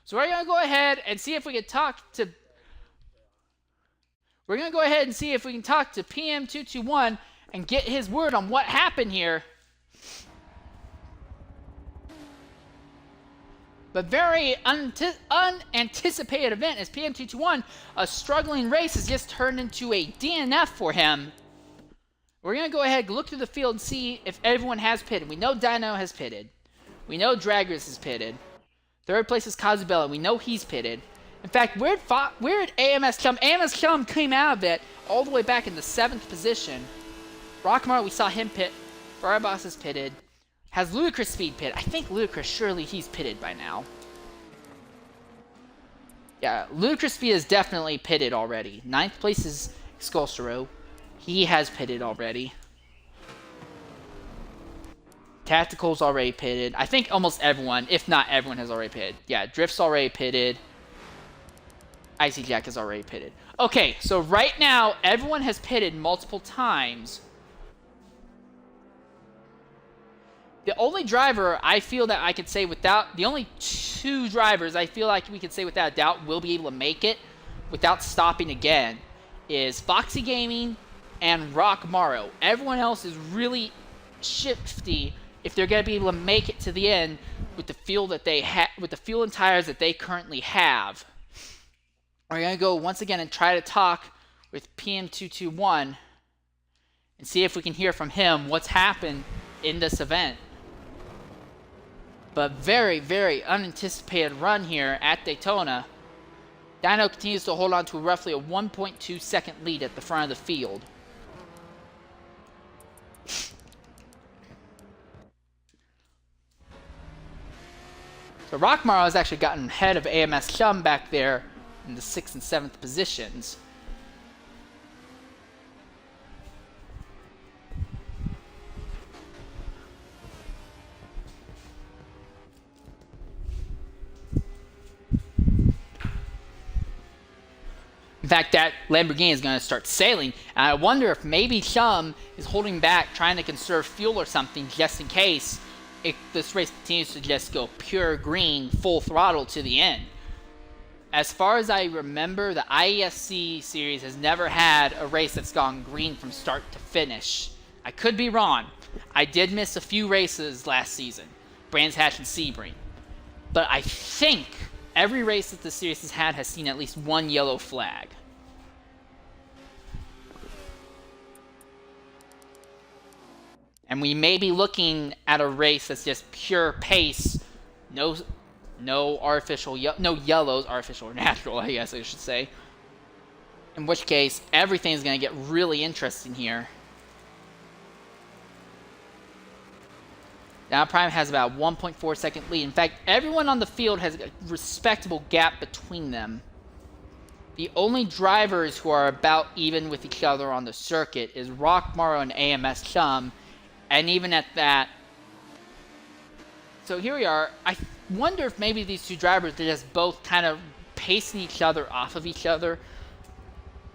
So we're going to go ahead and see if we can talk to... We're going to go ahead and see if we can talk to PM221 and get his word on what happened here. But very unanticipated event as PM221, a struggling race, has just turned into a DNF for him. We're going to go ahead and look through the field and see if everyone has pitted. We know Dino has pitted. We know Dragris has pitted. Third place is Kazubella. We know he's pitted. In fact, where did AMS Chum? AMS Chum came out of it all the way back in the 7th position. Rockmar, we saw him pit. Fireboss is pitted. Has Ludicrous Speed pit? I think Ludicrous, surely he's pitted by now. Yeah, Ludicrous Speed is definitely pitted already. 9th place is Skulstero. He has pitted already. Tactical's already pitted. I think almost everyone, if not everyone, has already pitted. Yeah, Drift's already pitted. Icy Jack is already pitted. Okay, so right now, everyone has pitted multiple times. The only driver I feel that I could say without... The only 2 drivers I feel like we could say without a doubt will be able to make it without stopping again is Foxy Gaming and Rockmaro. Everyone else is really shifty if they're going to be able to make it to the end with the fuel that they with the fuel and tires that they currently have. We're going to go once again and try to talk with PM221 and see if we can hear from him what's happened in this event. But very, very unanticipated run here at Daytona. Dyno continues to hold on to roughly a 1.2 second lead at the front of the field. So Rockmar has actually gotten ahead of AMS Chum back there in the 6th and 7th positions. In fact, that Lamborghini is going to start sailing, and I wonder if maybe Chum is holding back, trying to conserve fuel or something, just in case this race continues to just go pure green, full throttle to the end. As far as I remember, the IESC series has never had a race that's gone green from start to finish. I could be wrong. I did miss a few races last season, Brands Hatch and Sebring. But I think every race that the series has had has seen at least one yellow flag. And we may be looking at a race that's just pure pace, no artificial, no yellows, artificial or natural, I guess I should say. In which case, everything's going to get really interesting here. Now Prime has about 1.4 second lead. In fact, everyone on the field has a respectable gap between them. The only drivers who are about even with each other on the circuit is Rockmar and AMS Chum. And even at that, so here we are. I wonder if maybe these two drivers are just both kind of pacing each other off of each other,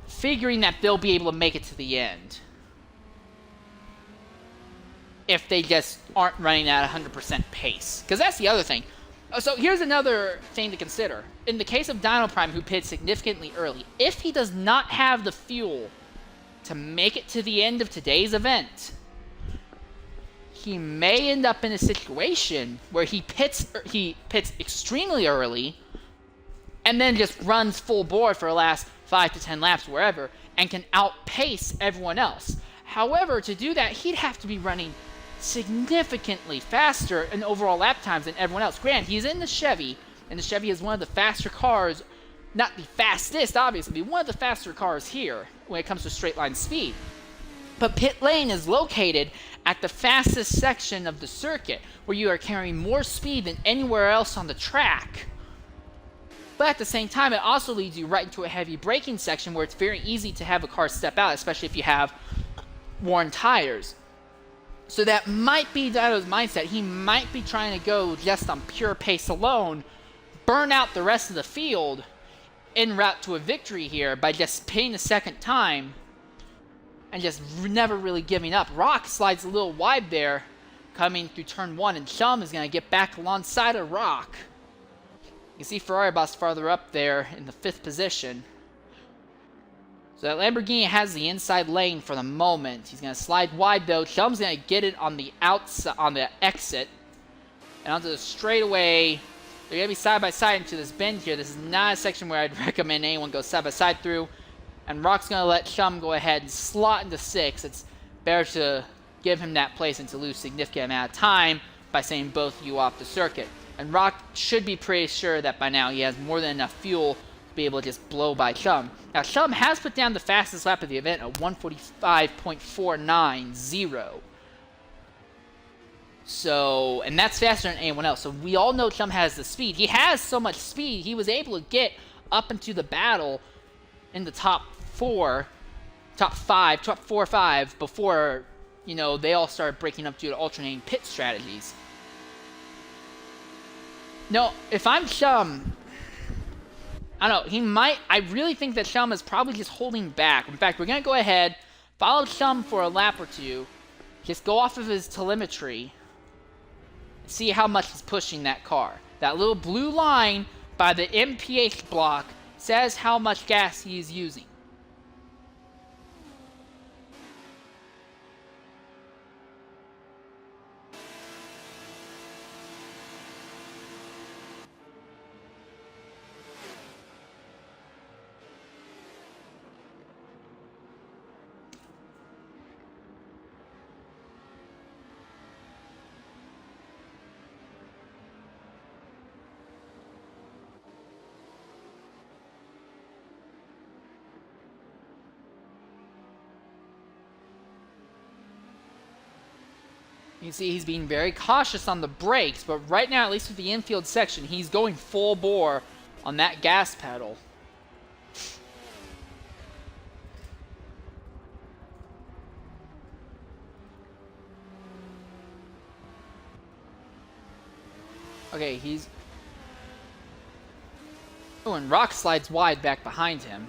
figuring that they'll be able to make it to the end if they just aren't running at 100% pace. Because that's the other thing. So here's another thing to consider. In the case of Dino Prime, who pitted significantly early, if he does not have the fuel to make it to the end of today's event, he may end up in a situation where he pits extremely early and then just runs full bore for the last 5 to 10 laps wherever and can outpace everyone else. However, to do that, he'd have to be running significantly faster in overall lap times than everyone else. Granted, he's in the Chevy, and the Chevy is one of the faster cars, not the fastest, obviously, but one of the faster cars here when it comes to straight line speed. But pit lane is located at the fastest section of the circuit, where you are carrying more speed than anywhere else on the track. But at the same time, it also leads you right into a heavy braking section where it's very easy to have a car step out, especially if you have worn tires. So that might be Dino's mindset. He might be trying to go just on pure pace alone, burn out the rest of the field en route to a victory here by just pitting a second time and just never really giving up. Rock slides a little wide there coming through turn 1, and Chum is going to get back alongside of Rock. You can see Ferrari Boss farther up there in the 5th position. So that Lamborghini has the inside lane for the moment. He's going to slide wide though. Chum's going to get it on the outside, on the exit, and onto the straightaway. They're going to be side by side into this bend here. This is not a section where I'd recommend anyone go side by side through. And Rock's going to let Chum go ahead and slot into 6th. It's better to give him that place and to lose significant amount of time by sending both of you off the circuit. And Rock should be pretty sure that by now he has more than enough fuel to be able to just blow by Chum. Now, Chum has put down the fastest lap of the event at 1:45.490. So, and that's faster than anyone else. So we all know Chum has the speed. He has so much speed, he was able to get up into the battle in the top 4 or 5 before, you know, they all started breaking up due to alternating pit strategies. No, if I'm Chum, I don't know, he might, I really think that Chum is probably just holding back. In fact, we're going to go ahead, follow Chum for a lap or two, just go off of his telemetry, and see how much he's pushing that car. That little blue line by the MPH block says how much gas he is using. You can see he's being very cautious on the brakes, but right now, at least with the infield section, he's going full bore on that gas pedal. Okay, he's... Oh, and Rock slides wide back behind him.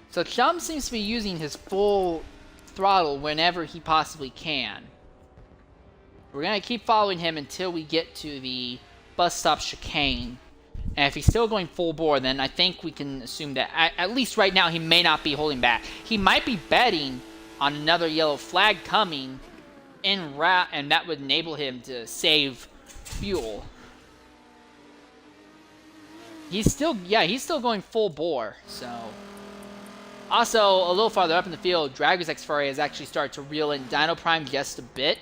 So Chum seems to be using his full throttle whenever he possibly can. We're going to keep following him until we get to the bus stop chicane. And if he's still going full bore, then I think we can assume that, at least right now, he may not be holding back. He might be betting on another yellow flag coming en route, and that would enable him to save fuel. He's still going full bore, so... Also, a little farther up in the field, Dragger's X-Ferrari has actually started to reel in Dino Prime just a bit.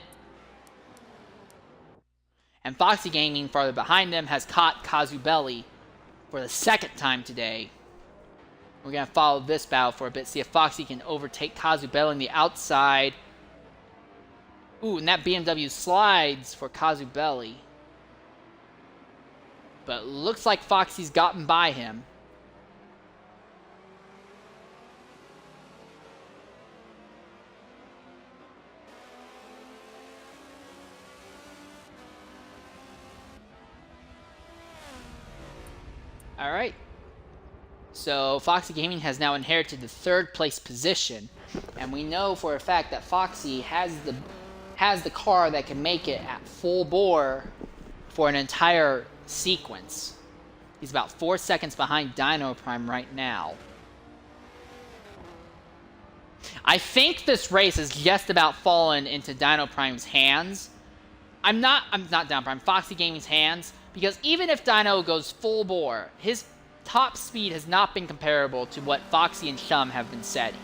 And Foxy Gaming, farther behind them, has caught Kazubelli for the second time today. We're going to follow this battle for a bit, see if Foxy can overtake Kazubelli on the outside. Ooh, and that BMW slides for Kazubelli. But looks like Foxy's gotten by him. Alright, so Foxy Gaming has now inherited the third place position, and we know for a fact that Foxy has the car that can make it at full bore for an entire sequence. He's about 4 seconds behind Dino Prime right now. I think this race has just about fallen into Dino Prime's hands. I'm not Dino Prime, Foxy Gaming's hands. Because even if Dino goes full bore, his top speed has not been comparable to what Foxy and Chum have been setting.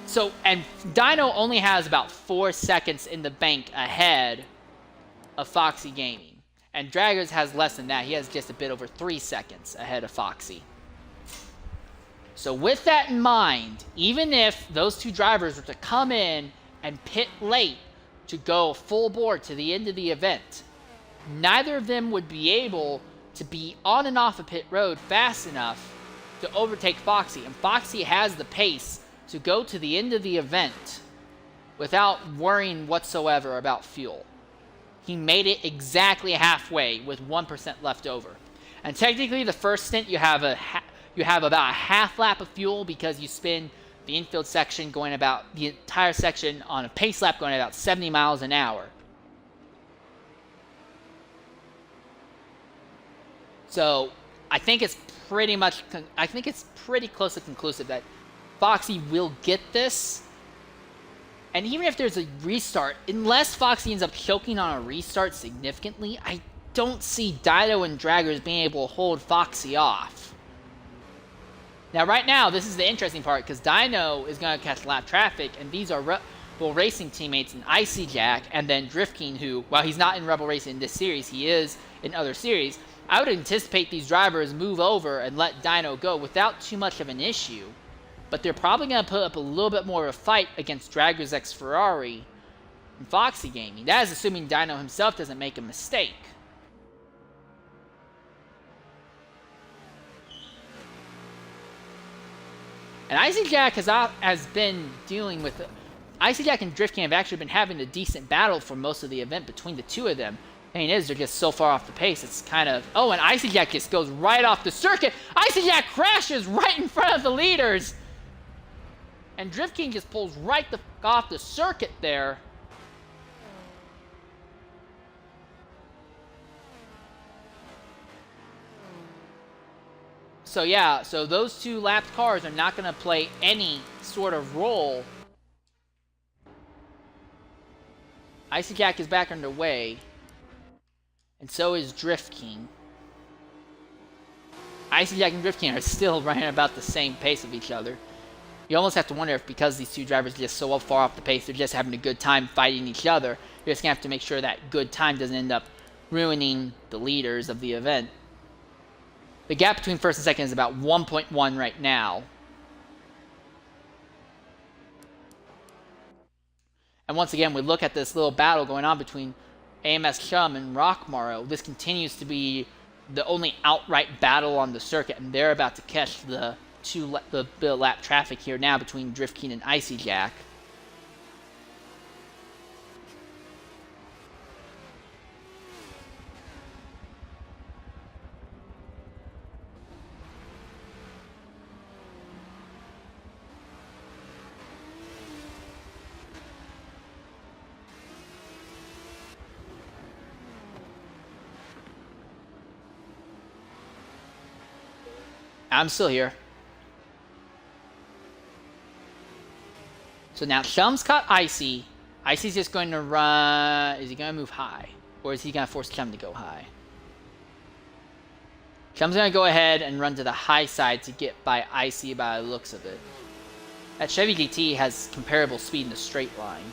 So, and Dino only has about 4 seconds in the bank ahead of Foxy Gaming. And Draggers has less than that. He has just a bit over 3 seconds ahead of Foxy. So with that in mind, even if those two drivers were to come in and pit late to go full bore to the end of the event, neither of them would be able to be on and off a pit road fast enough to overtake Foxy. And Foxy has the pace to go to the end of the event without worrying whatsoever about fuel. He made it exactly halfway with 1% left over. And technically the first stint you have about a half lap of fuel because you spin the infield section going about the entire section on a pace lap going about 70 miles an hour. So I think it's pretty close to conclusive that Foxy will get this. And even if there's a restart, unless Foxy ends up choking on a restart significantly, I don't see Dino and Draggers being able to hold Foxy off. Now right now, this is the interesting part, because Dino is going to catch lap traffic, and these are Rebel Racing teammates in Icy Jack, and then Drift King, who, while he's not in Rebel Racing in this series, he is in other series. I would anticipate these drivers move over and let Dino go without too much of an issue. But they're probably going to put up a little bit more of a fight against Dragger's X-Ferrari and Foxy Gaming. That is assuming Dino himself doesn't make a mistake. And Icy Jack has been dealing with... Icy Jack and Drift King have actually been having a decent battle for most of the event between the two of them. Thing is, they're just so far off the pace, it's kind of... Oh, and Icy Jack just goes right off the circuit! Icy Jack crashes right in front of the leaders! And Drift King just pulls right the f*** off the circuit there. So yeah, so those two lapped cars are not going to play any sort of role. Icy Jack is back underway. And so is Drift King. Icy Jack and Drift King are still running about the same pace of each other. You almost have to wonder if because these two drivers are just so far off the pace, they're just having a good time fighting each other. You're just going to have to make sure that good time doesn't end up ruining the leaders of the event. The gap between first and second is about 1.1 right now. And once again, we look at this little battle going on between AMS Chum and Rockmaro. This continues to be the only outright battle on the circuit, and they're about to catch the lap traffic here now between Drift King and Icy Jack. I'm still here. So now Chum's caught Icy. Icy's just going to run. Is he going to move high? Or is he going to force Chum to go high? Chum's going to go ahead and run to the high side to get by Icy by the looks of it. That Chevy GT has comparable speed in the straight line.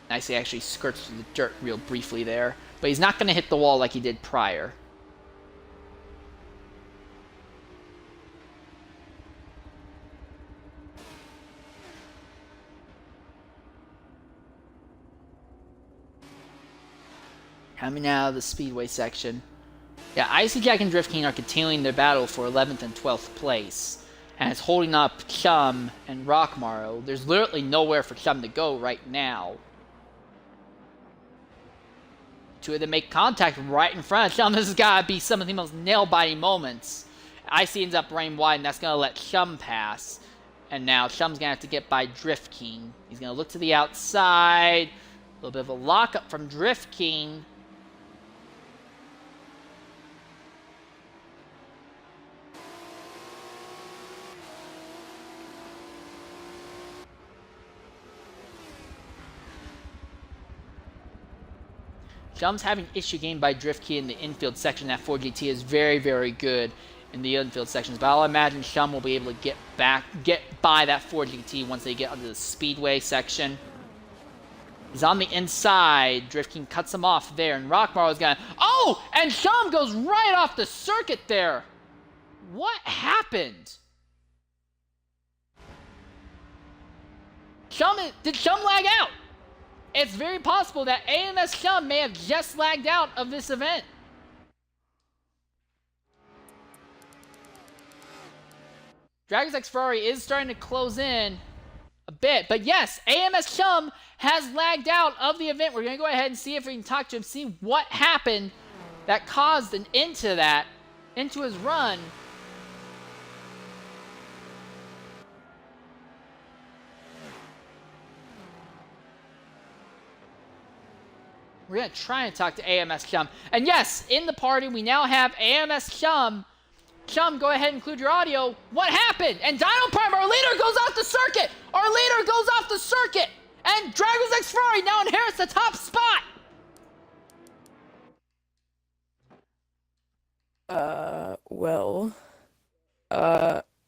Icy actually skirts through the dirt real briefly there, but he's not going to hit the wall like he did prior. Coming out of the speedway section. Yeah, Icy Jack and Drift King are continuing their battle for 11th and 12th place. And it's holding up Chum and Rockmaro. There's literally nowhere for Chum to go right now. Two of them make contact right in front of Chum. This has got to be some of the most nail-biting moments. Icy ends up running wide, and that's going to let Chum pass. And now Chum's going to have to get by Drift King. He's going to look to the outside. A little bit of a lockup from Drift King. Chum's having issue gained by Drift King in the infield section. That Ford GT is very, very good in the infield sections. But I'll imagine Chum will be able to get by that Ford GT once they get onto the speedway section. He's on the inside. Drift King cuts him off there, and Rockmaro is gonna. Oh! And Chum goes right off the circuit there. What happened? Did Chum lag out? It's very possible that AMS Chum may have just lagged out of this event. Dragon's X Ferrari is starting to close in a bit. But yes, AMS Chum has lagged out of the event. We're going to go ahead and see if we can talk to him, see what happened that caused an end to that, into his run. We're going to try and talk to AMS Chum. And yes, in the party, we now have AMS Chum. Chum, go ahead and include your audio. What happened? And Dino Prime, our leader, goes off the circuit. Our leader goes off the circuit. And Dragon's X Ferrari now inherits the top spot.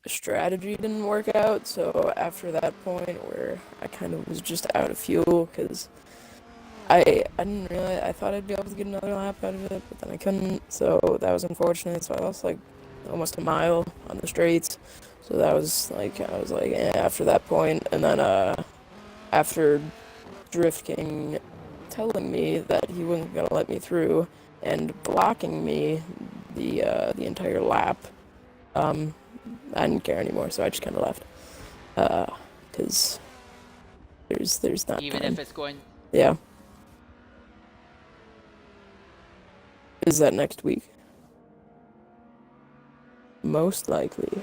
Strategy didn't work out. So after that point where I kind of was just out of fuel because I didn't realize, I thought I'd be able to get another lap out of it, but then I couldn't, so that was unfortunate. So I lost like almost a mile on the straights, so that was like, I was like, after that point. And then after Drift King telling me that he wasn't gonna let me through and blocking me the entire lap, I didn't care anymore, so I just kind of left, because there's not even time. if it's going. Yeah. Is that next week? Most likely.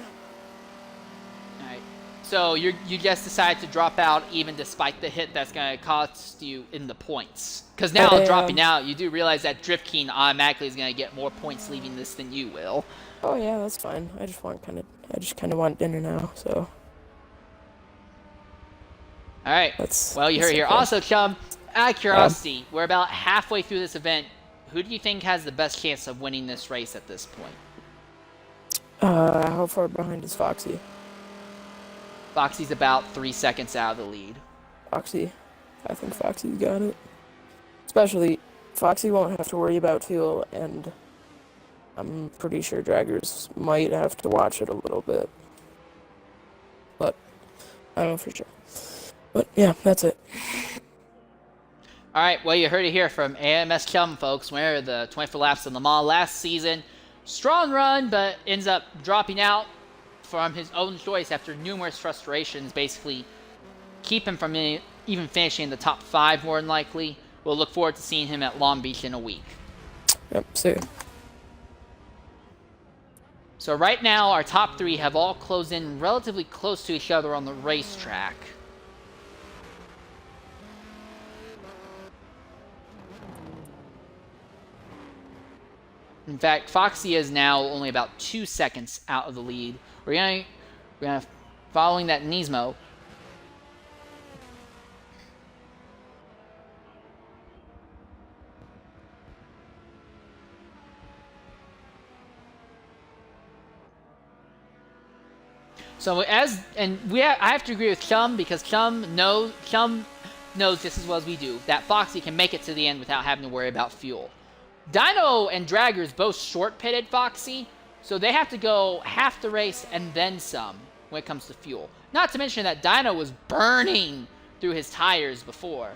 Alright. So you just decided to drop out even despite the hit that's going to cost you in the points. Because now dropping out, you do realize that Drift King automatically is going to get more points leaving this than you will. Oh yeah, that's fine. I just kind of want dinner now, so. Alright. Well, you heard it here. Okay. Also, Chum, out of curiosity, we're about halfway through this event. Who do you think has the best chance of winning this race at this point? How far behind is Foxy? Foxy's about 3 seconds out of the lead. I think Foxy's got it. Especially, Foxy won't have to worry about fuel, and I'm pretty sure draggers might have to watch it a little bit. But I don't know for sure. But yeah, that's it. All right, well, you heard it here from AMS Kelm, folks. Winner of the 24 laps of Le Mans last season. Strong run, but ends up dropping out from his own choice after numerous frustrations, basically keep him from even finishing in the top 5 more than likely. We'll look forward to seeing him at Long Beach in a week. Yep, see. So right now, our top 3 have all closed in relatively close to each other on the racetrack. In fact, Foxy is now only about 2 seconds out of the lead. We're gonna following that Nismo. So I have to agree with Chum, because Chum knows just as well as we do that Foxy can make it to the end without having to worry about fuel. Dino and Draggers both short pitted Foxy, so they have to go half the race and then some when it comes to fuel. Not to mention that Dino was burning through his tires before.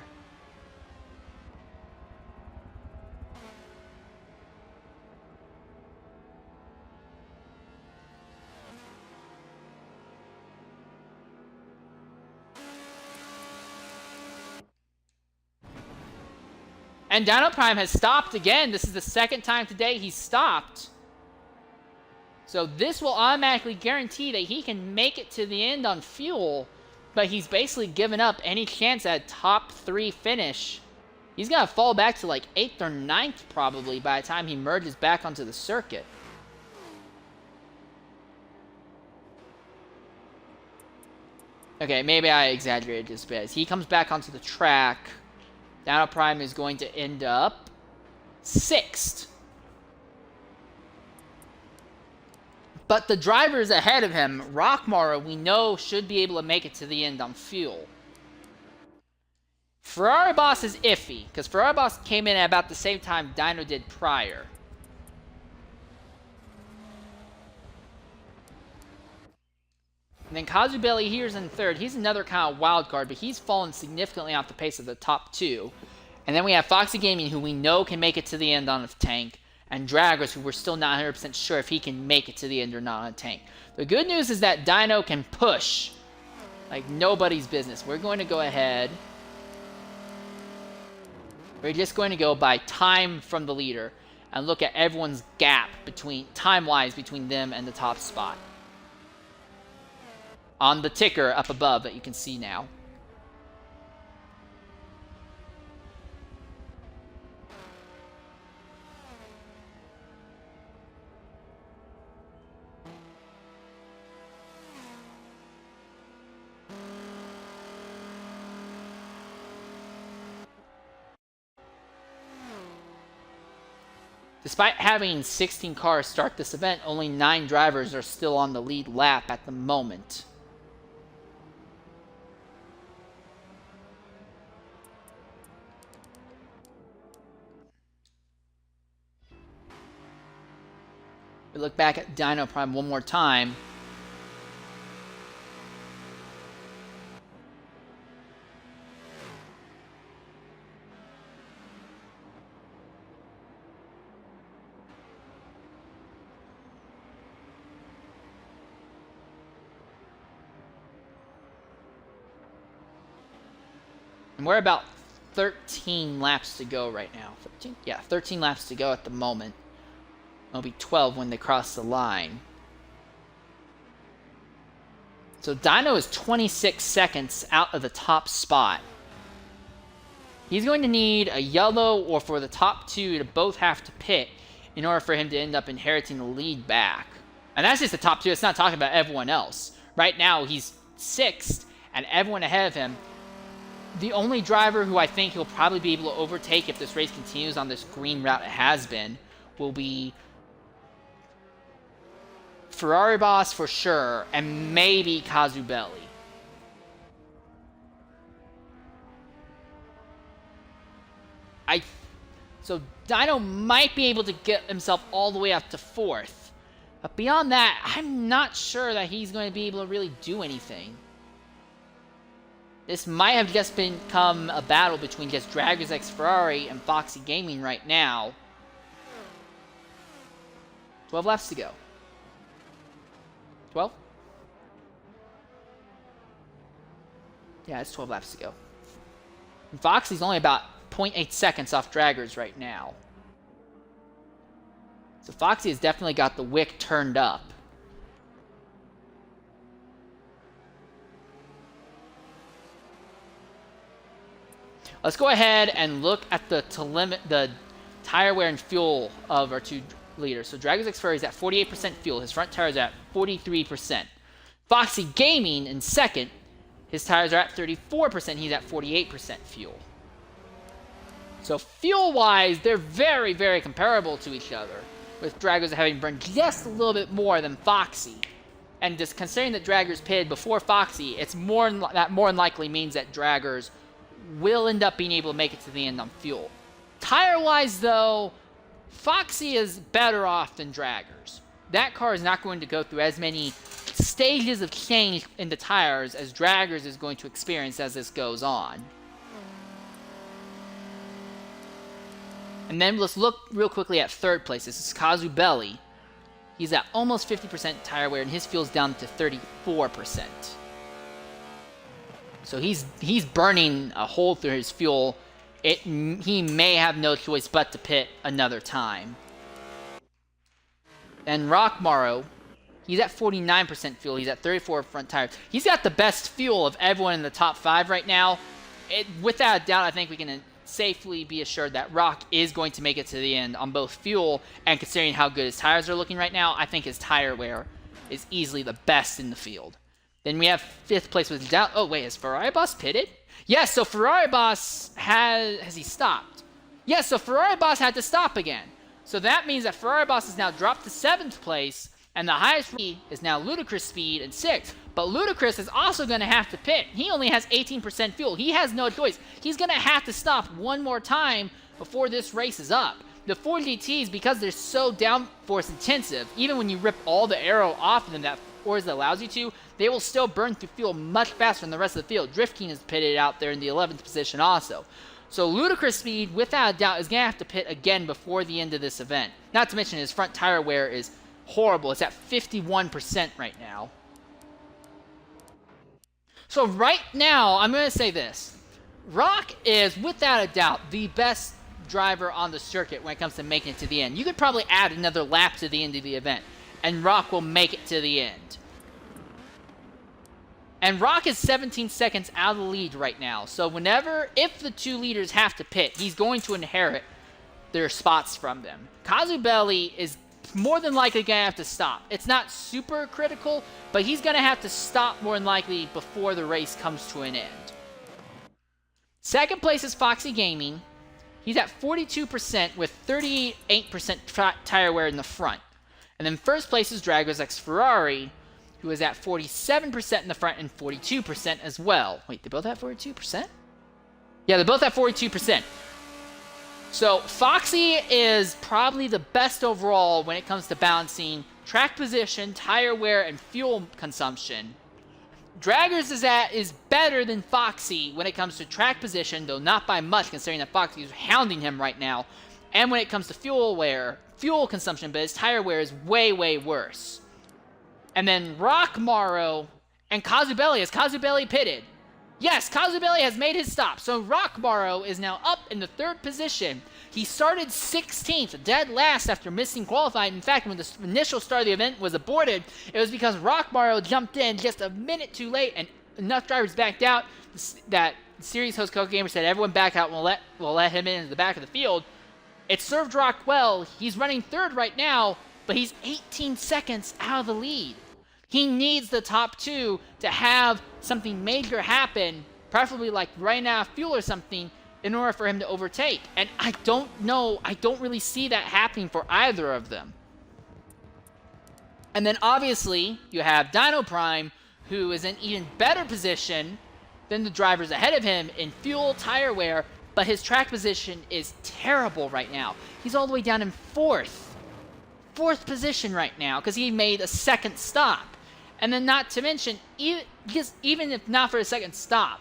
And Dino Prime has stopped again. This is the second time today he's stopped. So this will automatically guarantee that he can make it to the end on fuel, but he's basically given up any chance at a top 3 finish. He's going to fall back to like 8th or 9th probably by the time he merges back onto the circuit. Okay, maybe I exaggerated just a bit. As he comes back onto the track, Dino Prime is going to end up 6th. But the drivers ahead of him, Rockmara, we know should be able to make it to the end on fuel. Ferrari Boss is iffy, because Ferrari Boss came in at about the same time Dino did prior. And then Kazubeli here's in 3rd. He's another kind of wild card, but he's fallen significantly off the pace of the top 2. And then we have Foxy Gaming, who we know can make it to the end on a tank, and Draggers, who we're still not 100% sure if he can make it to the end or not on a tank. The good news is that Dino can push like nobody's business. We're going to go ahead. We're just going to go by time from the leader and look at everyone's gap between time-wise between them and the top spot. On the ticker up above that you can see now. Despite having 16 cars start this event, only 9 drivers are still on the lead lap at the moment. We look back at Dino Prime one more time. And we're about 13 laps to go right now. 13? Yeah, 13 laps to go at the moment. It'll be 12 when they cross the line. So Dino is 26 seconds out of the top spot. He's going to need a yellow or for the top 2 to both have to pit in order for him to end up inheriting the lead back. And that's just the top 2. It's not talking about everyone else. Right now, he's 6th, and everyone ahead of him. The only driver who I think he'll probably be able to overtake if this race continues on this green route it has been will be Ferrari Boss for sure, and maybe Kazubeli. So Dino might be able to get himself all the way up to 4th. But beyond that, I'm not sure that he's going to be able to really do anything. This might have just become a battle between just Draggers X Ferrari and Foxy Gaming right now. 12 laps to go. 12? Yeah, it's 12 laps to go. And Foxy's only about 0.8 seconds off Draggers right now. So Foxy has definitely got the wick turned up. Let's go ahead and look at the tire wear and fuel of our two leaders. So Draggers X Ferrari is at 48% fuel. His front tires are at 43%. Foxy Gaming in second. His tires are at 34%. He's at 48% fuel. So fuel-wise, they're very, very comparable to each other, with Draggers having burned just a little bit more than Foxy. And just considering that Draggers pitted before Foxy, that more than likely means that Draggers will end up being able to make it to the end on fuel. Tire-wise, though, Foxy is better off than Draggers. That car is not going to go through as many stages of change in the tires as Draggers is going to experience as this goes on. And then let's look real quickly at third place. This is Kazubeli. He's at almost 50% tire wear, and his fuel's down to 34%. So he's burning a hole through his fuel. He may have no choice but to pit another time. And Rockmaro, he's at 49% fuel. He's at 34 front tires. He's got the best fuel of everyone in the top 5 right now. Without a doubt, I think we can safely be assured that Rock is going to make it to the end on both fuel, and considering how good his tires are looking right now, I think his tire wear is easily the best in the field. Then we have 5th place with down. Oh wait, has Ferrari Boss pitted? Yes, so Ferrari Boss has he stopped? Yes, so Ferrari Boss had to stop again. So that means that Ferrari Boss has now dropped to 7th place, and the highest is now Ludicrous Speed in 6th. But Ludicrous is also going to have to pit. He only has 18% fuel. He has no choice. He's going to have to stop one more time before this race is up. The 4GTs, because they're so downforce intensive, even when you rip all the aero off of them that Forza allows you to, they will still burn through fuel much faster than the rest of the field. Drift King is pitted out there in the 11th position also. So Ludicrous Speed, without a doubt, is going to have to pit again before the end of this event. Not to mention his front tire wear is horrible. It's at 51% right now. So right now, I'm going to say this. Rock is, without a doubt, the best driver on the circuit when it comes to making it to the end. You could probably add another lap to the end of the event, and Rock will make it to the end. And Rock is 17 seconds out of the lead right now. So if the two leaders have to pit, he's going to inherit their spots from them. Kazubeli is more than likely going to have to stop. It's not super critical, but he's going to have to stop more than likely before the race comes to an end. Second place is Foxy Gaming. He's at 42% with 38% tire wear in the front. And then first place is Draggers X Ferrari, who is at 47% in the front and 42% as well. Wait, they both have 42%? Yeah, they're both at 42%. So Foxy is probably the best overall when it comes to balancing track position, tire wear, and fuel consumption. Draggers is better than Foxy when it comes to track position, though not by much, considering that Foxy is hounding him right now. And when it comes to fuel consumption, but his tire wear is way, way worse. And then Rockmaro and Kazubeli. Has Kazubeli pitted? Yes, Kazubeli has made his stop. So Rockmaro is now up in the 3rd position. He started 16th, dead last after missing qualified. In fact, when the initial start of the event was aborted, it was because Rockmaro jumped in just a minute too late and enough drivers backed out that series host Coca Gamer said everyone back out and we'll let him into the back of the field. It served Rock well. He's running 3rd right now, but he's 18 seconds out of the lead. He needs the top 2 to have something major happen, preferably like running out of fuel or something, in order for him to overtake. And I don't really see that happening for either of them. And then obviously, you have Dino Prime, who is in even better position than the drivers ahead of him in fuel, tire wear, but his track position is terrible right now. He's all the way down in fourth position right now because he made a second stop. And then not to mention, even if not for a second stop,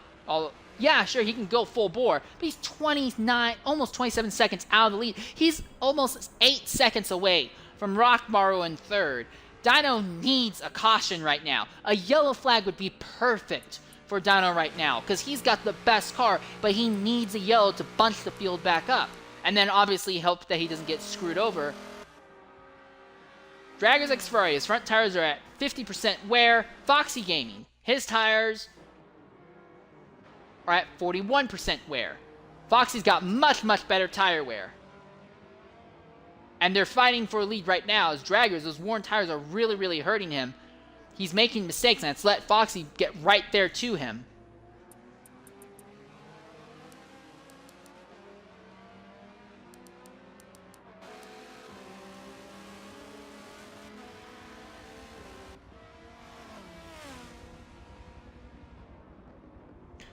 yeah, sure, he can go full bore, but he's 29, almost 27 seconds out of the lead. He's almost 8 seconds away from Rockmaru in third. Dino needs a caution right now. A yellow flag would be perfect for Dino right now because he's got the best car, but he needs a yellow to bunch the field back up. And then obviously help that he doesn't get screwed over. Draggers X Ferrari, his front tires are at 50% wear. Foxy Gaming, his tires are at 41% wear. Foxy's got much, much better tire wear. And they're fighting for a lead right now as Draggers, those worn tires are really, really hurting him. He's making mistakes, and it's let Foxy get right there to him.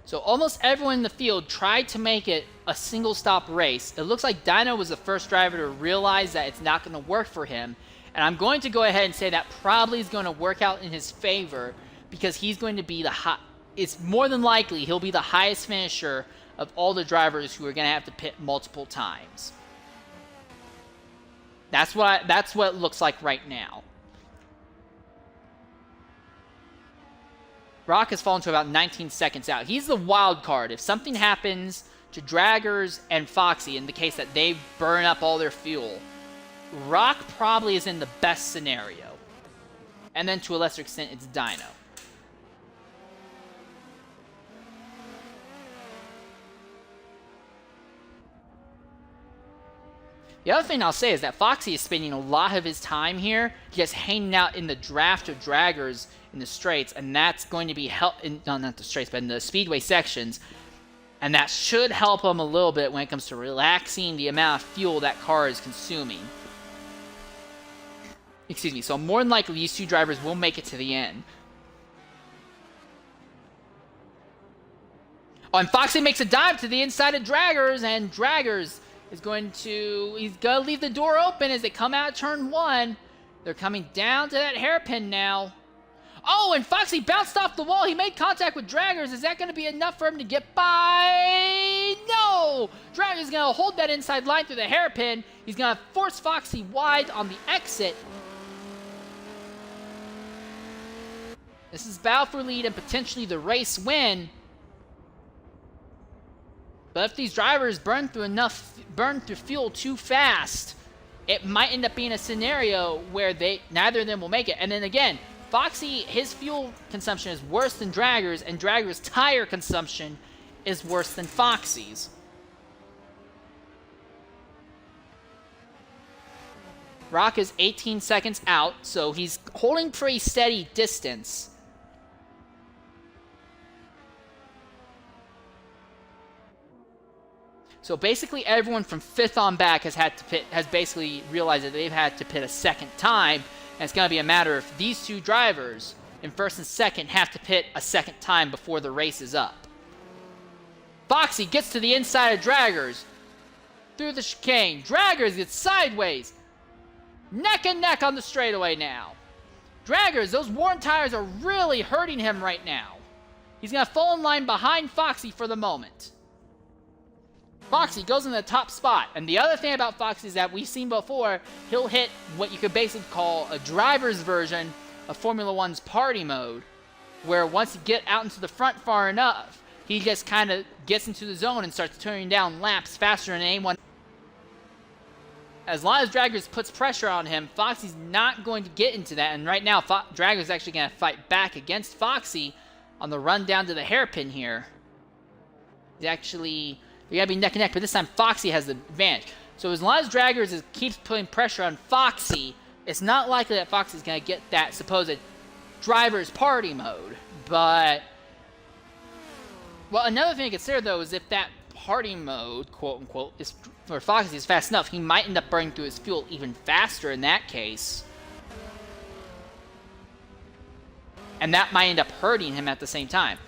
So almost everyone in the field tried to make it a single stop race. It looks like Dino was the first driver to realize that it's not going to work for him. And I'm going to go ahead and say that probably is going to work out in his favor because he's going to be it's more than likely he'll be the highest finisher of all the drivers who are going to have to pit multiple times. That's what it looks like right now. Rock has fallen to about 19 seconds out. He's the wild card. If something happens to Draggers and Foxy in the case that they burn up all their fuel, Rock probably is in the best scenario. And then to a lesser extent, it's Dino. The other thing I'll say is that Foxy is spending a lot of his time here just hanging out in the draft of Draggers in the straights, and that's going to be not the straights, but in the speedway sections, and that should help him a little bit when it comes to relaxing the amount of fuel that car is consuming. Excuse me, so more than likely these two drivers will make it to the end. Oh, and Foxy makes a dive to the inside of Draggers, and Draggers he's going to leave the door open as they come out of turn 1. They're coming down to that hairpin now. Oh, and Foxy bounced off the wall. He made contact with Draggers. Is that going to be enough for him to get by? No! Draggers is going to hold that inside line through the hairpin. He's going to force Foxy wide on the exit. This is battle for lead and potentially the race win. But if these drivers burn through fuel too fast, it might end up being a scenario where neither of them will make it. And then again, Foxy, his fuel consumption is worse than Draggers, and Draggers' tire consumption is worse than Foxy's. Rock is 18 seconds out, so he's holding pretty steady distance. So basically everyone from 5th on back has basically realized that they've had to pit a second time. And it's going to be a matter of these two drivers in 1st and 2nd have to pit a second time before the race is up. Foxy gets to the inside of Draggers through the chicane. Draggers gets sideways. Neck and neck on the straightaway now. Draggers, those worn tires are really hurting him right now. He's going to fall in line behind Foxy for the moment. Foxy goes in the top spot, and the other thing about Foxy is that we've seen before, he'll hit what you could basically call a driver's version of Formula One's party mode, where once you get out into the front far enough, he just kind of gets into the zone and starts turning down laps faster than anyone. As long as Draggers puts pressure on him, Foxy's not going to get into that, and right now Draggers is actually going to fight back against Foxy on the run down to the hairpin here. He's actually... We gotta be neck and neck, but this time Foxy has the advantage. So as long as Draggers keeps putting pressure on Foxy, it's not likely that Foxy's gonna get that supposed driver's party mode. But, well, another thing to consider though is if that party mode, quote unquote, is for Foxy is fast enough, he might end up burning through his fuel even faster in that case. And that might end up hurting him at the same time.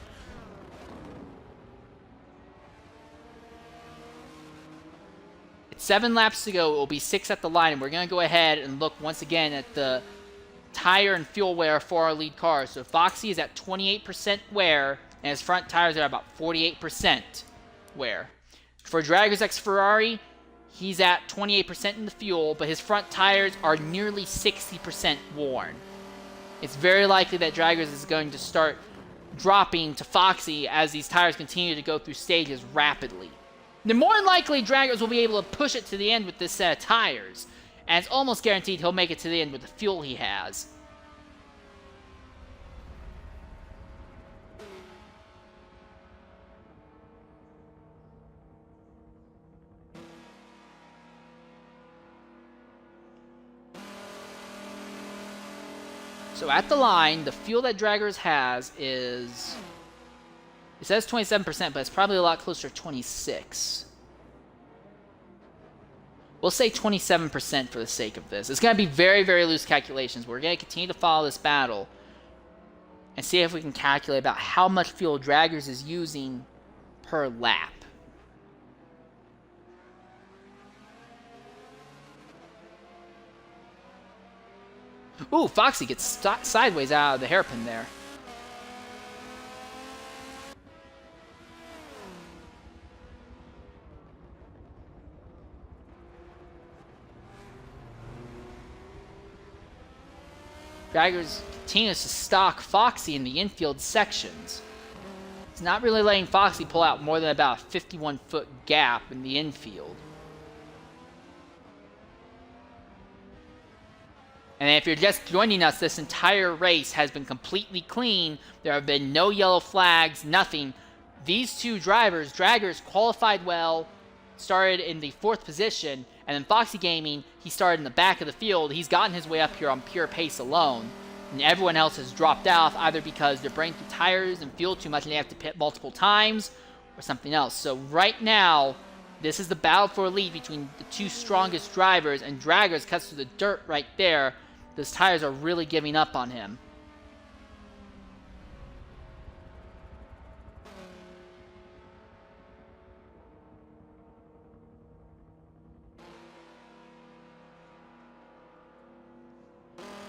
It's 7 laps to go. It will be 6 at the line, and we're going to go ahead and look once again at the tire and fuel wear for our lead cars. So Foxy is at 28% wear, and his front tires are about 48% wear. For Dragger's X Ferrari, he's at 28% in the fuel, but his front tires are nearly 60% worn. It's very likely that Draggers is going to start dropping to Foxy as these tires continue to go through stages rapidly. The more than likely, Draggers will be able to push it to the end with this set of tires, and it's almost guaranteed he'll make it to the end with the fuel he has. So at the line, the fuel that Draggers has is, it says 27%, but it's probably a lot closer to 26. We'll say 27% for the sake of this. It's going to be very, very loose calculations. We're going to continue to follow this battle and see if we can calculate about how much fuel Draggers is using per lap. Ooh, Foxy gets sideways out of the hairpin there. Draggers continues to stalk Foxy in the infield sections. It's not really letting Foxy pull out more than about a 51-foot gap in the infield. And if you're just joining us, this entire race has been completely clean. There have been no yellow flags, nothing. These two drivers, Draggers, qualified well, started in the 4th position, and then Foxy Gaming, he started in the back of the field. He's gotten his way up here on pure pace alone, and everyone else has dropped off either because they're burning through tires and fuel too much and they have to pit multiple times, or something else. So right now, this is the battle for a lead between the two strongest drivers, and Draggers cuts through the dirt right there. Those tires are really giving up on him.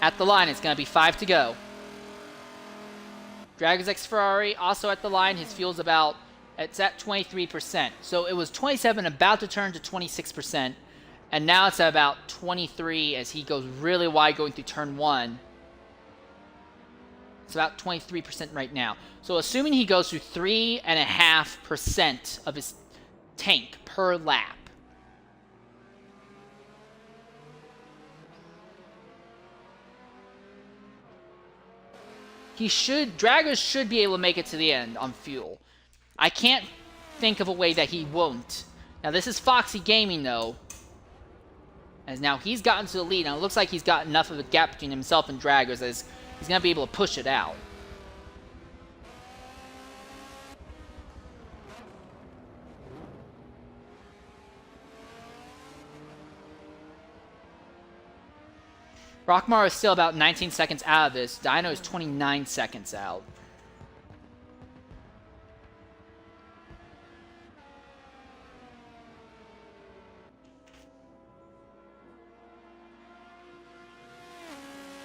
At the line, it's going to be 5 to go. Draggers X Ferrari also at the line. His fuel's about, it's at 23%. So it was 27, about to turn to 26%. And now it's at about 23 as he goes really wide going through turn 1. It's about 23% right now. So assuming he goes through 3.5% of his tank per lap. Draggers should be able to make it to the end on fuel. I can't think of a way that he won't. Now this is Foxy Gaming though. As now he's gotten to the lead, and it looks like he's got enough of a gap between himself and Draggers as he's going to be able to push it out. Rockmar is still about 19 seconds out of this. Dino is 29 seconds out.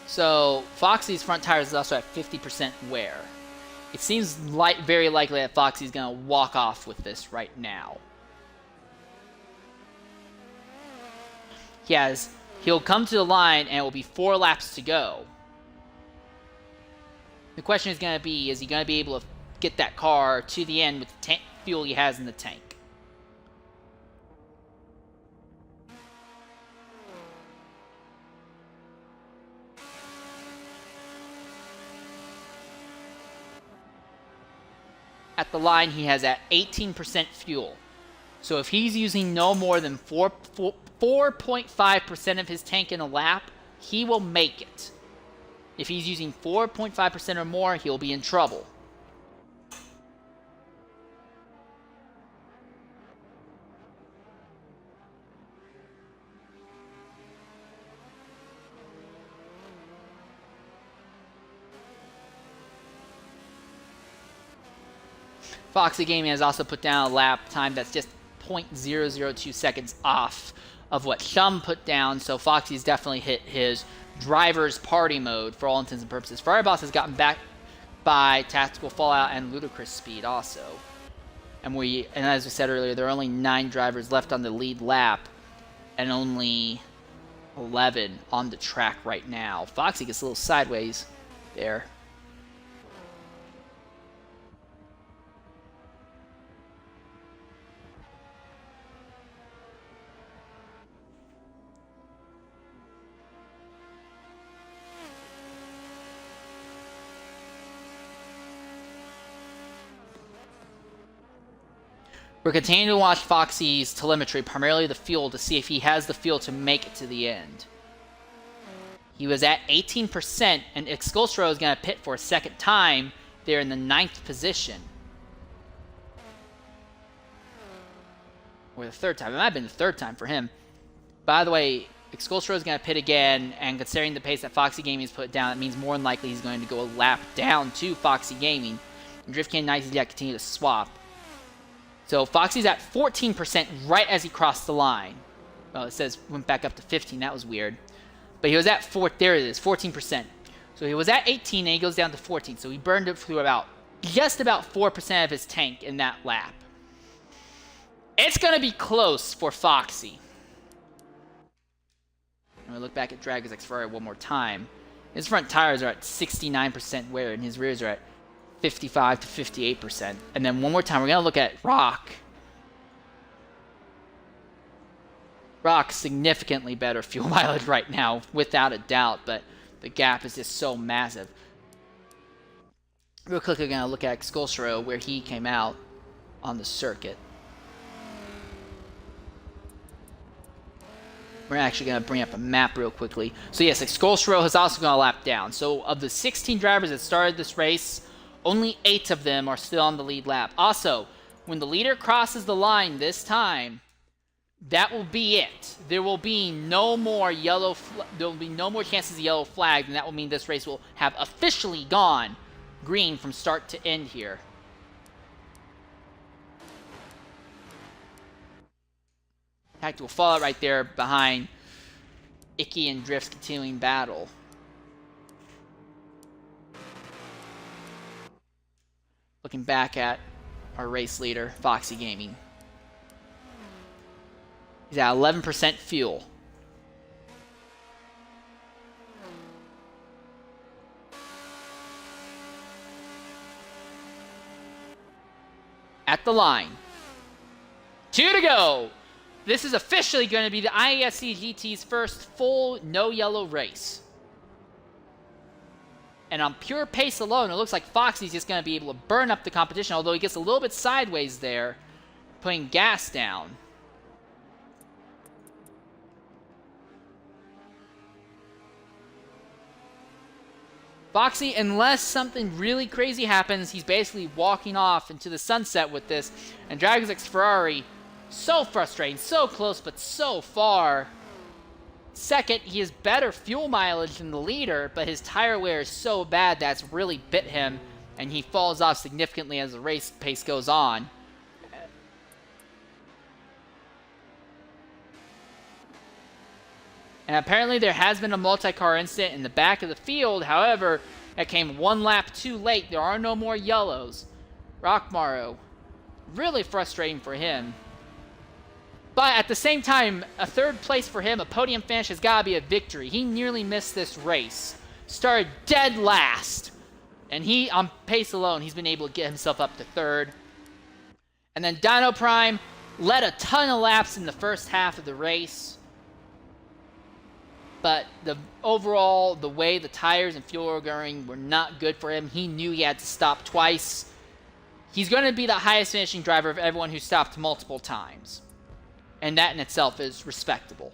So Foxy's front tires is also at 50% wear. It seems very likely that Foxy's going to walk off with this right now. He'll come to the line and it will be 4 laps to go. The question is going to be, is he going to be able to get that car to the end with the fuel he has in the tank? At the line, he has at 18% fuel. So if he's using no more than 4.5% of his tank in a lap, he will make it. If he's using 4.5% or more, he'll be in trouble. Foxy Gaming has also put down a lap time that's just 0.002 seconds off of what Shum put down, so Foxy's definitely hit his driver's party mode for all intents and purposes. Ferrari Boss has gotten back by Tactical Fallout and Ludicrous Speed also. And as we said earlier, there are only 9 drivers left on the lead lap and only 11 on the track right now. Foxy gets a little sideways there. We're continuing to watch Foxy's telemetry, primarily the fuel, to see if he has the fuel to make it to the end. He was at 18%, and Exculstro is going to pit for a second time. They're in the 9th position. Or the 3rd time. It might have been the 3rd time for him. By the way, Exculstro is going to pit again, and considering the pace that Foxy Gaming has put down, it means more than likely he's going to go a lap down to Foxy Gaming. And Drift King and Nice continue to swap. So Foxy's at 14% right as he crossed the line. Well, it says went back up to 15. That was weird. But he was at there it is, 14%. So he was at 18 and he goes down to 14. So he burned it through just about 4% of his tank in that lap. It's going to be close for Foxy. And we look back at Dragon's X Ferrari one more time. His front tires are at 69% wear and his rears are at 55 to 58%. And then one more time, we're going to look at Rock. Rock, significantly better fuel mileage right now, without a doubt, but the gap is just so massive. Real quick, we're going to look at Exculstro, where he came out on the circuit. We're actually going to bring up a map real quickly. So yes, Exculstro has also gone a lap down. So of the 16 drivers that started this race, only 8 of them are still on the lead lap. Also, when the leader crosses the line this time, that will be it. There will be no more there will be no more chances of yellow flag, and that will mean this race will have officially gone green from start to end here. Tactical Fallout right there behind Icky and Drift's continuing battle. Looking back at our race leader, Foxy Gaming. He's at 11% fuel. At the line. 2 to go. This is officially going to be the IESC GT's first full no yellow race. And on pure pace alone, it looks like Foxy's just going to be able to burn up the competition, although he gets a little bit sideways there, putting gas down. Foxy, unless something really crazy happens, he's basically walking off into the sunset with this. And Dragon's X Ferrari, so frustrating, so close, but so far. Second, he has better fuel mileage than the leader, but his tire wear is so bad that's really bit him, and he falls off significantly as the race pace goes on. And apparently there has been a multi-car incident in the back of the field. However, it came 1 lap too late. There are no more yellows. Rockmaro, really frustrating for him. But at the same time, a 3rd place for him, a podium finish, has got to be a victory. He nearly missed this race. Started dead last. And on pace alone, he's been able to get himself up to 3rd. And then Dino Prime led a ton of laps in the first half of the race. But overall, the way the tires and fuel were going were not good for him. He knew he had to stop twice. He's going to be the highest finishing driver of everyone who stopped multiple times. And that in itself is respectable.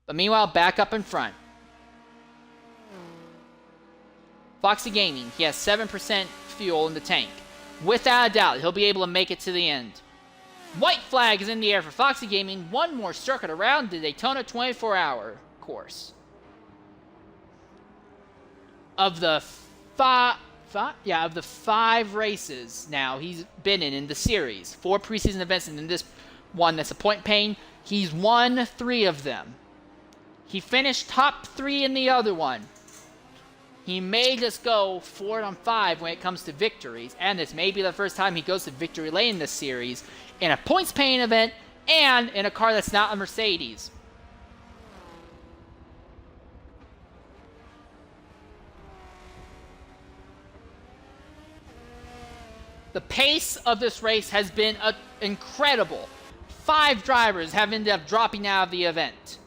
But meanwhile, back up in front. Foxy Gaming, he has 7% fuel in the tank. Without a doubt, he'll be able to make it to the end. White flag is in the air for Foxy Gaming. One more circuit around the Daytona 24-hour course. Of the of the 5 races now he's been in the series, 4 preseason events, and in this one that's a point pain, he's won 3 of them. He finished top 3 in the other one. He may just go 4 on 5 when it comes to victories, and this may be the first time he goes to victory lane this series in a points pain event and in a car that's not a Mercedes. The pace of this race has been incredible. 5 drivers have ended up dropping out of the event.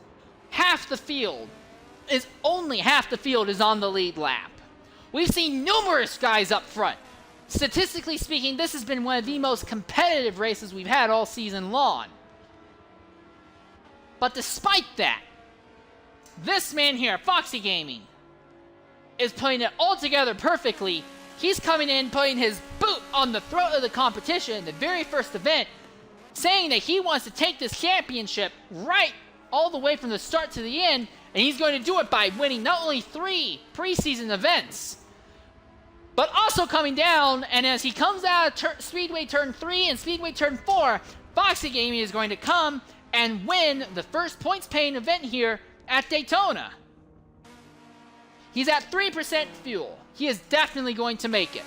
Only half the field is on the lead lap. We've seen numerous guys up front. Statistically speaking, this has been one of the most competitive races we've had all season long. But despite that, this man here, Foxy Gaming, is putting it all together perfectly. He's coming in, putting his boot on the throat of the competition, the very first event, saying that he wants to take this championship right all the way from the start to the end, and he's going to do it by winning not only 3 preseason events, but also coming down, and as he comes out of Speedway Turn 3 and Speedway Turn 4, Foxy Gaming is going to come and win the first points paying event here at Daytona. He's at 3% fuel. He is definitely going to make it.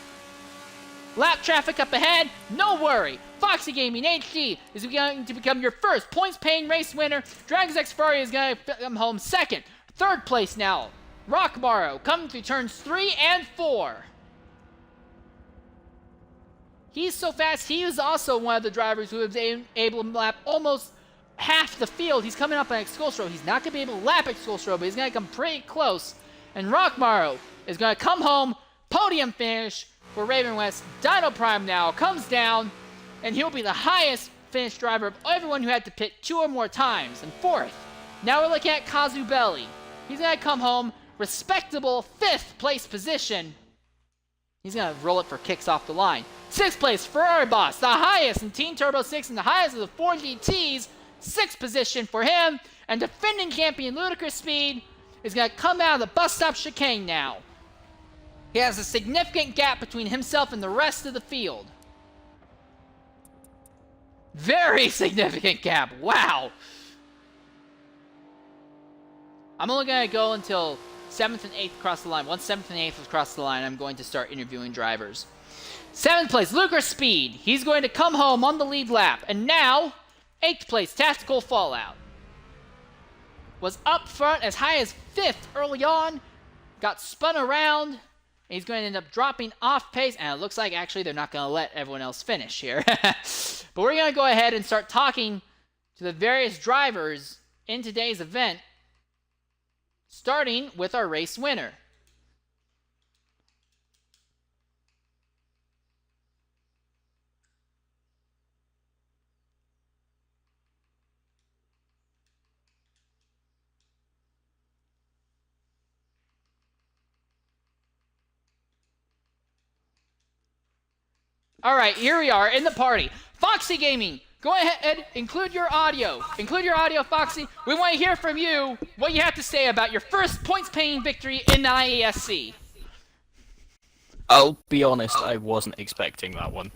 Lap traffic up ahead, no worry. Foxy Gaming HD is going to become your first points-paying race winner. Dragon's X Ferrari is going to come home second. 3rd place now, Rockmaro, coming through turns 3 and 4. He's so fast, he is also one of the drivers who was able to lap almost half the field. He's coming up on Exculstro. He's not going to be able to lap Exculstro, but he's going to come pretty close. And Rockmaro is going to come home, podium finish for Raven West. Dino Prime now comes down, and he'll be the highest finished driver of everyone who had to pit 2 or more times. And 4th, now we're looking at Kazu Belli. He's going to come home, respectable 5th place position. He's going to roll it for kicks off the line. 6th place, Ferrari Boss, the highest in Team Turbo 6 and the highest of the 4 GTs. 6th position for him. And defending champion Ludicrous Speed is going to come out of the bus stop chicane now. He has a significant gap between himself and the rest of the field. Very significant gap. Wow. I'm only going to go until 7th and 8th across the line. Once 7th and 8th across the line, I'm going to start interviewing drivers. 7th place, Lucas Speed. He's going to come home on the lead lap. And now, 8th place, Tactical Fallout. Was up front as high as 5th early on. Got spun around. He's going to end up dropping off pace. And it looks like actually they're not going to let everyone else finish here. But we're going to go ahead and start talking to the various drivers in today's event, starting with our race winner. All right, here we are in the party. Foxy Gaming, go ahead, include your audio. Include your audio, Foxy. We want to hear from you what you have to say about your first points-paying victory in the IESC. I'll be honest, I wasn't expecting that one,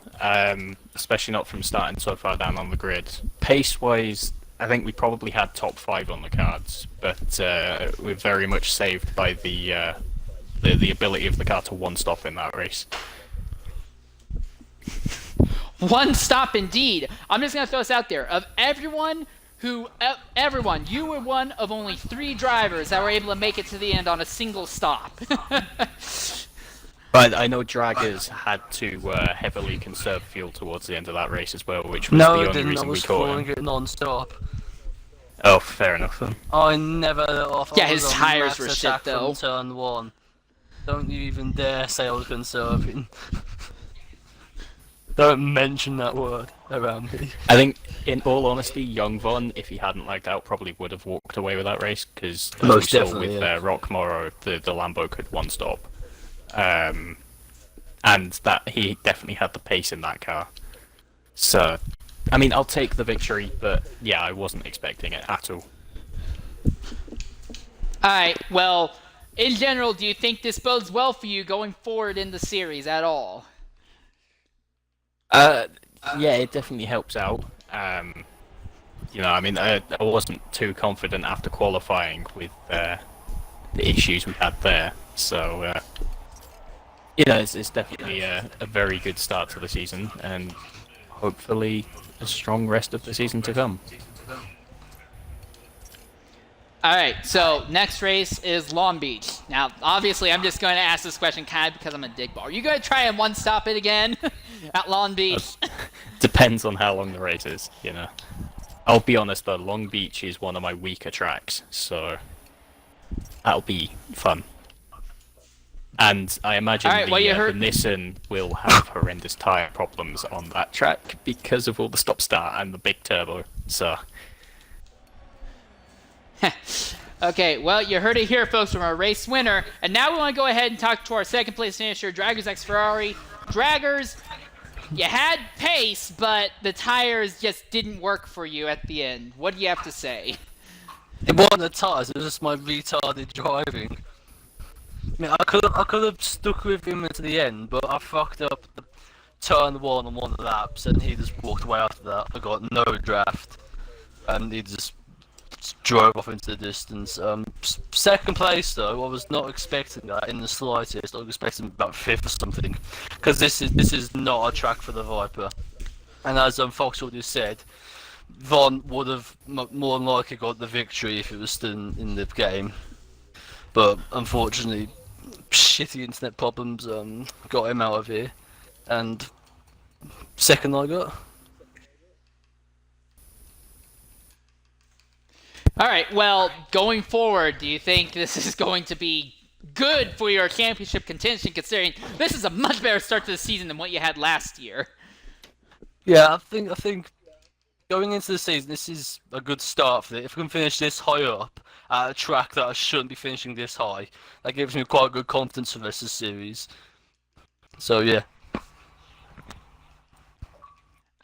especially not from starting so far down on the grid. Pace-wise, I think we probably had top 5 on the cards, but we're very much saved by the ability of the car to one-stop in that race. One stop indeed. I'm just going to throw this out there. Of everyone, you were one of only 3 drivers that were able to make it to the end on a single stop. But I know Draggers had to heavily conserve fuel towards the end of that race as well, which was the only reason we caught him. It non-stop. Oh, fair enough then. I never off. Yeah, his tires were shit though. Turn 1. Don't you even dare say I was conserving. Don't mention that word around me. I think, in all honesty, Young Von, if he hadn't lagged out, probably would have walked away with that race, because as we saw with Rockmoro, the Lambo could one-stop. And that he definitely had the pace in that car. So, I mean, I'll take the victory, but yeah, I wasn't expecting it at all. Alright, well, in general, do you think this bodes well for you going forward in the series at all? Yeah, it definitely helps out. You know, I mean, I wasn't too confident after qualifying with the issues we had there. So, you know, it's definitely a very good start to the season, and hopefully a strong rest of the season to come. All right, so next race is Long Beach. Now, obviously, I'm just going to ask this question kind of because I'm a dickball. Are you going to try and one-stop it again at Long Beach? Depends on how long the race is, you know. I'll be honest though, Long Beach is one of my weaker tracks, so that'll be fun. And I imagine the Nissan will have horrendous tyre problems on that track because of all the stop-start and the big turbo, so... Okay, well, you heard it here, folks, from our race winner. And now we want to go ahead and talk to our second place finisher, Draggers X Ferrari. Draggers, you had pace, but the tires just didn't work for you at the end. What do you have to say? It wasn't the tires, it was just my retarded driving. I mean, I could have stuck with him to the end, but I fucked up the turn one on one of the laps, and he just walked away after that. I got no draft, and he just drove off into the distance. Second place though, I was not expecting that in the slightest. I was expecting about fifth or something, because this is not a track for the Viper. And as Fox already said, Von would have more than likely got the victory if it was still in the game. But unfortunately, shitty internet problems got him out of here. And second I got. All right, well, going forward, do you think this is going to be good for your championship contention, considering this is a much better start to the season than what you had last year? Yeah, I think going into the season, this is a good start for it. If we can finish this high up at a track that I shouldn't be finishing this high, that gives me quite good confidence for the rest of the series. So, yeah.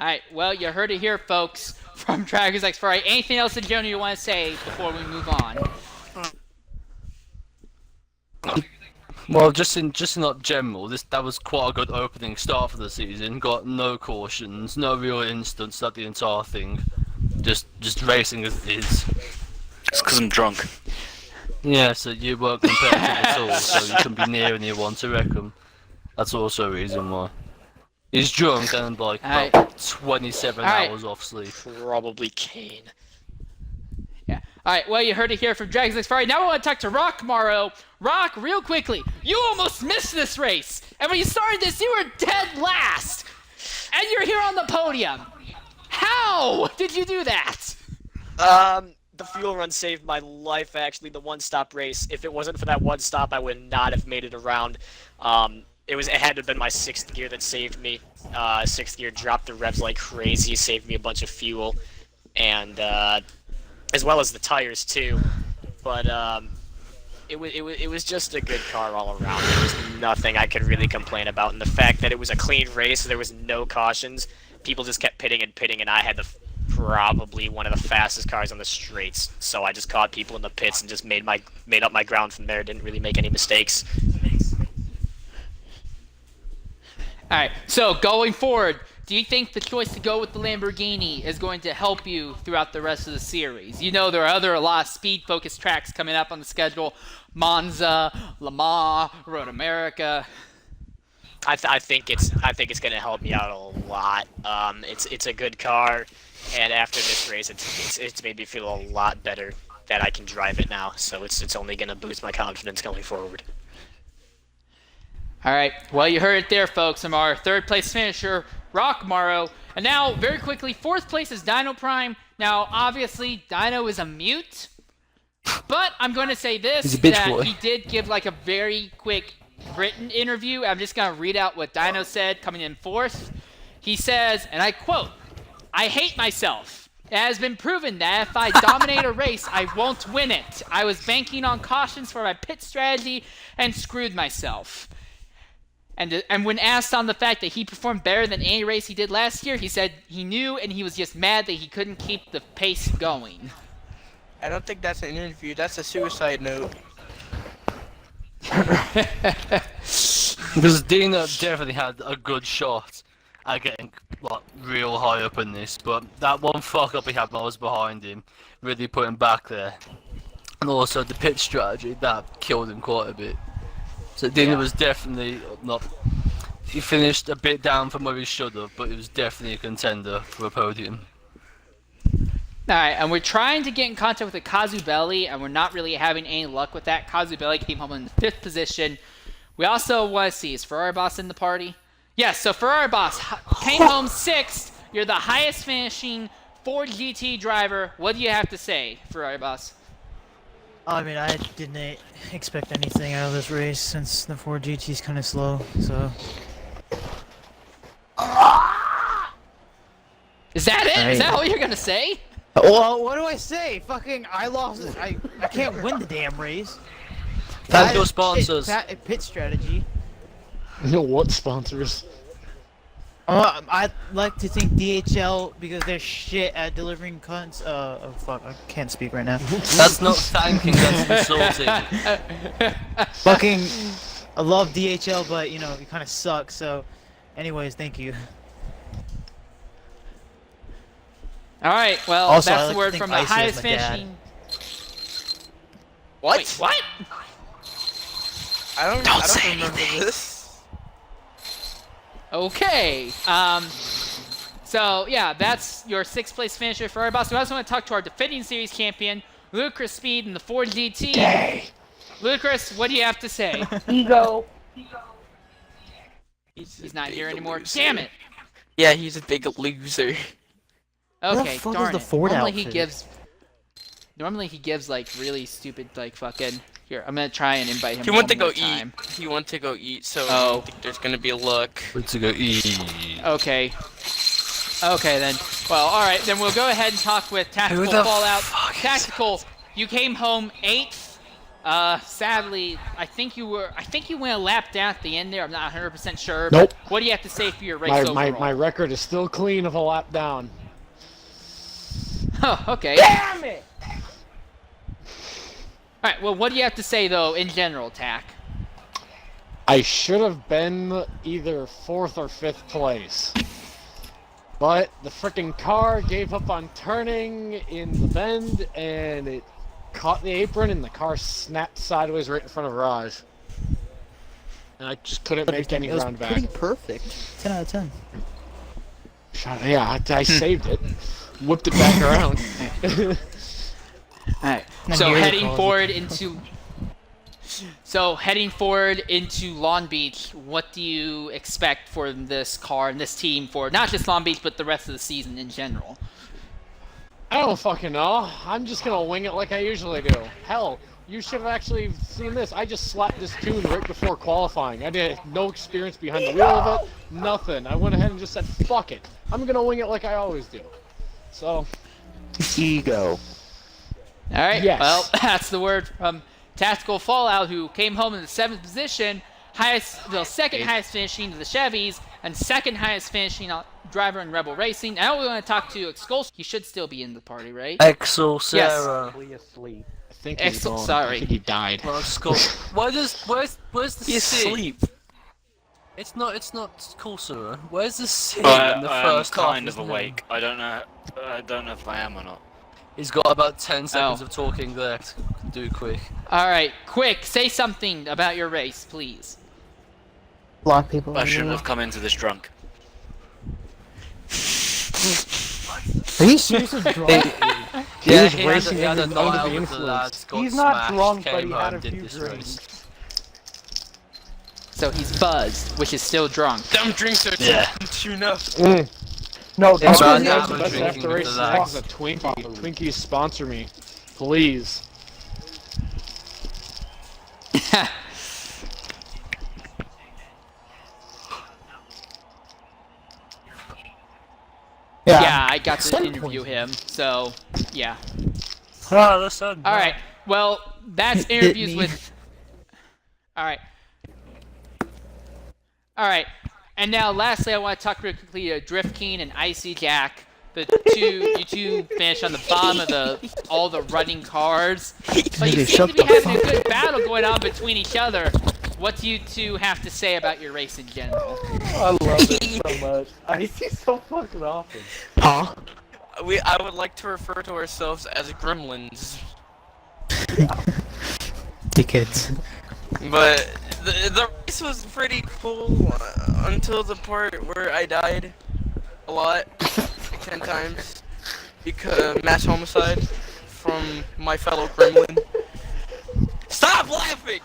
Alright, well, you heard it here, folks, from Draggers X Ferrari. Anything else in general you want to say before we move on? Well, just in general, that was quite a good opening start for the season. Got no cautions, no real instance at the entire thing. Just racing as it is. It's because I'm drunk. Yeah, so you weren't competitive at all, so you couldn't be near any one to reckon. That's also a reason why. He's drunk and like about 27 hours off sleep. Probably Kane. Yeah. Alright, well, you heard it here from Draggers X Ferrari. Now I want to talk to Rock Morrow. Rock, real quickly, you almost missed this race. And when you started this, you were dead last. And you're here on the podium. How did you do that? The fuel run saved my life, actually, the one-stop race. If it wasn't for that one stop, I would not have made it around. It had to have been my 6th gear that saved me. 6th gear dropped the revs like crazy, saved me a bunch of fuel, and as well as the tires too. But it was just a good car all around. There was nothing I could really complain about, and the fact that it was a clean race, there was no cautions. People just kept pitting, and I had probably one of the fastest cars on the straights. So I just caught people in the pits and just made up my ground from there. Didn't really make any mistakes. Alright, so going forward, do you think the choice to go with the Lamborghini is going to help you throughout the rest of the series? You know there are a lot of speed-focused tracks coming up on the schedule. Monza, Le Mans, Road America. I think it's going to help me out a lot. It's a good car, and after this race, it's made me feel a lot better that I can drive it now. So it's only going to boost my confidence going forward. Alright, well, you heard it there, folks, from our 3rd place finisher, Rock Morrow. And now, very quickly, 4th place is Dino Prime. Now, obviously, Dino is a mute, but I'm going to say this, that he did give, like, a very quick written interview. I'm just going to read out what Dino said coming in 4th. He says, and I quote, "I hate myself. It has been proven that if I dominate a race, I won't win it. I was banking on cautions for my pit strategy and screwed myself." And when asked on the fact that he performed better than any race he did last year, he said he knew and he was just mad that he couldn't keep the pace going. I don't think that's an interview. That's a suicide note. Because Dino definitely had a good shot at getting like real high up in this, but that one fuck up he had while I was behind him really put him back there. And also the pit strategy that killed him quite a bit. So Dino was definitely not. He finished a bit down from where he should have, but he was definitely a contender for a podium. Alright, and we're trying to get in contact with the Kazubelli, and we're not really having any luck with that. Kazubelli came home in the 5th position. We also want to see, is Ferrari Boss in the party? Yes, so Ferrari Boss came home 6th. You're the highest finishing Ford GT driver. What do you have to say, Ferrari Boss? I mean, I didn't expect anything out of this race since the Ford GT is kind of slow, so... Is that it? Is that all you're going to say? Well, what do I say? Fucking, I lost. I can't win the damn race. Thank your sponsors. Pit strategy. What sponsors? I'd like to thank DHL because they're shit at delivering cunts. Oh fuck, I can't speak right now. That's not thanking, that's insulting. Fucking, I love DHL, but you know, it kind of sucks. So, anyways, thank you. Alright, well, Also, that's I the like word to think from the Icy is highest my dad. finishing. What? Wait, what? I don't remember this. Okay. So yeah, that's your 6th place finisher for our boss. We also want to talk to our defending series champion, Ludicrous Speed in the Ford GT. Dang. Ludicrous, what do you have to say? Ego. He's not here anymore. Damn it. Yeah, he's a big loser. Okay, fuck is darn the it. Ford Normally outfit? he gives like really stupid like fucking. Here, I'm gonna try and invite him. He went to one go more time. eat. He went to go eat, so I Oh. don't think there's gonna be a look. Went to go eat. Okay. Okay then. Well, all right. Then we'll go ahead and talk with Tactical Who the Fallout. fuck is Tactical, you came home 8th. Sadly, I think you went a lap down at the end there. I'm not 100% sure. Nope. But what do you have to say for your race My, overall? my record is still clean of a lap down. Oh, okay. Damn it! All right. Well, what do you have to say though in general, Tac? I should have been either 4th or 5th place. But the frickin' car gave up on turning in the bend, and it caught the apron, and the car snapped sideways right in front of Raj. And I just couldn't make any It was ground back. pretty perfect. 10 out of 10. Yeah, I saved it. Whipped it back around. Alright. And So here it heading calls forward into Long Beach, what do you expect for this car and this team for not just Long Beach but the rest of the season in general? I don't fucking know. I'm just gonna wing it like I usually do. Hell, you should have actually seen this. I just slapped this tune right before qualifying. I did no experience behind the wheel of it, nothing. I went ahead and just said, fuck it. I'm gonna wing it like I always do. So, Ego. Alright, Yes. well, that's the word from Tactical Fallout, who came home in the 7th position, second highest finishing to the Chevys, and second highest finishing driver in Rebel Racing. Now we want to talk to Exculsion. He should still be in the party, right? Exo Sarah. Asleep. I think he's gone. Sorry. I think he died. Where's the He's sit? asleep. It's not cool, Sarah. Where's the sit in the I'm first half kind his of name? awake. I don't know if I am or not. He's got about 10 seconds Oh. of talking left. Do it quick. Alright, quick, say something about your race, please. Block people. I shouldn't have come into this drunk. Are you seriously drunk? He was he racing had a under night the out with the influence. lads, got He's not smashed, drunk, but came he had home, a did few this drinks. race. So he's buzzed, which is still drunk. Dumb drinks are Yeah. too enough. No, It's don't bad do now, that. but drinking After with race the lads. is a Twinkie. Twinkies sponsor me, please. Yeah, I got to interview him, so yeah. Ah, listen. Alright, well, that's Hit interviews me. with... Alright. Alright, and now lastly I want to talk real quickly to Drift King and Icy Jack. You two finished on the bottom of all the running cars. But you seem to be having a good battle going on between each other. What do you two have to say about your race in general? I love it so much. Icy's so fucking awesome. Huh? I would like to refer to ourselves as gremlins. Dickheads. But the race was pretty cool until the part where I died a lot, 10 times, because mass homicide from my fellow gremlin. Stop laughing!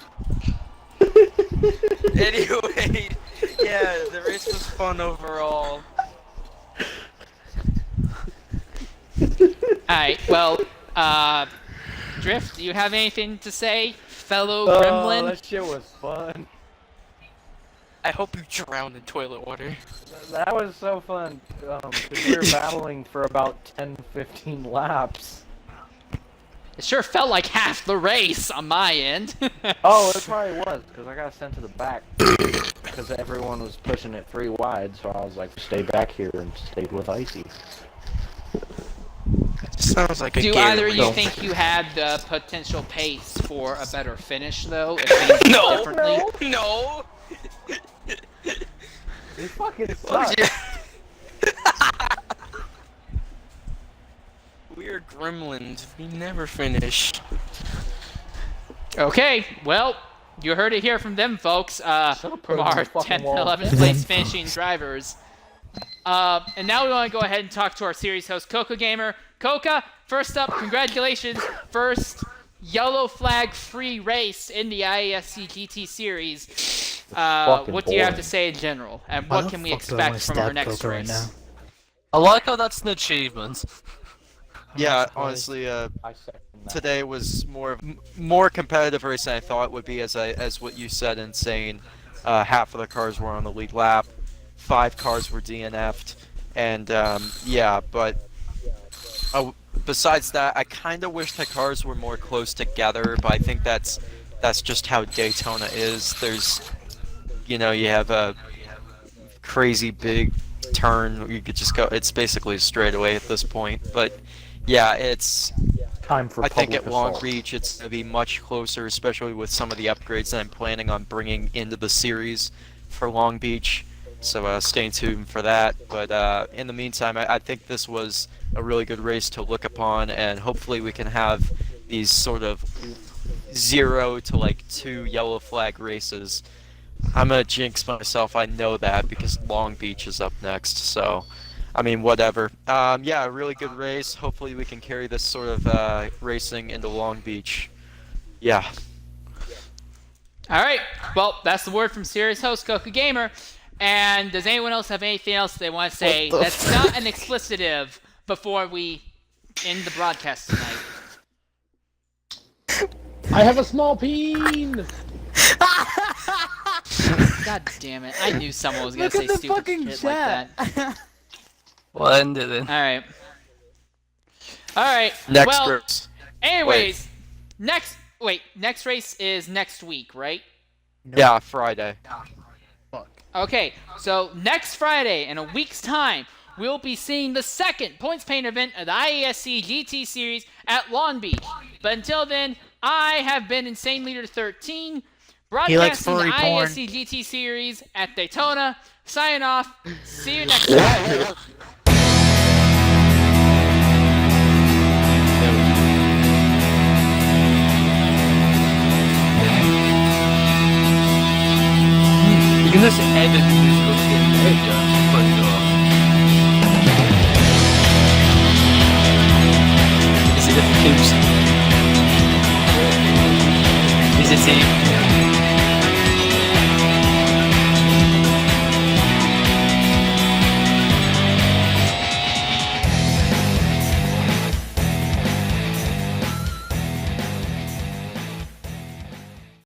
Anyway, yeah, the race was fun overall. Alright, well, Drift, do you have anything to say, fellow gremlin? Oh, that shit was fun. I hope you drown in toilet water. That was so fun. 'Cause we were battling for about 10-15 laps. It sure felt like half the race on my end. Oh, it probably was, because I got sent to the back. Because everyone was pushing it 3 wide, so I was like, stay back here and stay with Icy. Sounds like a Do game. either of you think you had the potential pace for a better finish, though? If things went No, differently? no! It fucking sucks. We're gremlins. We never finish. Okay, well, you heard it here from them, folks. From our 10th, 11th place finishing drivers. And now we want to go ahead and talk to our series host, Coca Gamer. Coca, first up, congratulations. First yellow flag free race in the IESC GT series. What do you have to say in general? And what can we expect from our next race? I like how that's an achievement. Yeah, honestly, today was more competitive race than I thought it would be, as what you said in saying half of the cars were on the lead lap, 5 cars were DNF'd, and yeah, but besides that, I kind of wish the cars were more close together, but I think that's just how Daytona is. There's, you know, you have a crazy big turn, you could just go, it's basically a straightaway at this point, but yeah, it's time for I think public at Long assault. Beach it's going to be much closer, especially with some of the upgrades that I'm planning on bringing into the series for Long Beach. So stay tuned for that. But in the meantime, I think this was a really good race to look upon, and hopefully we can have these sort of 0 to like 2 yellow flag races. I'm going to jinx myself, I know that, because Long Beach is up next, so I mean, whatever. Yeah, a really good race. Hopefully we can carry this sort of racing into Long Beach. Yeah. Alright, well, that's the word from series host Coca Gamer. And does anyone else have anything else they want to say that's not an explicitive before we end the broadcast tonight? I have a small peen! God damn it, I knew someone was going to say stupid shit like that. We'll end it then. Alright. Alright, Next well, race. anyways, next race is next week, right? Yeah, Friday. Okay, so next Friday, in a week's time, we'll be seeing the second points paint event of the IESC GT series at Long Beach. But until then, I have been Insane Leader 13, broadcasting the IESC GT series at Daytona. Signing off. See you next time. You can just edit this fucking video and put it off. Is it a fucking... Is it a...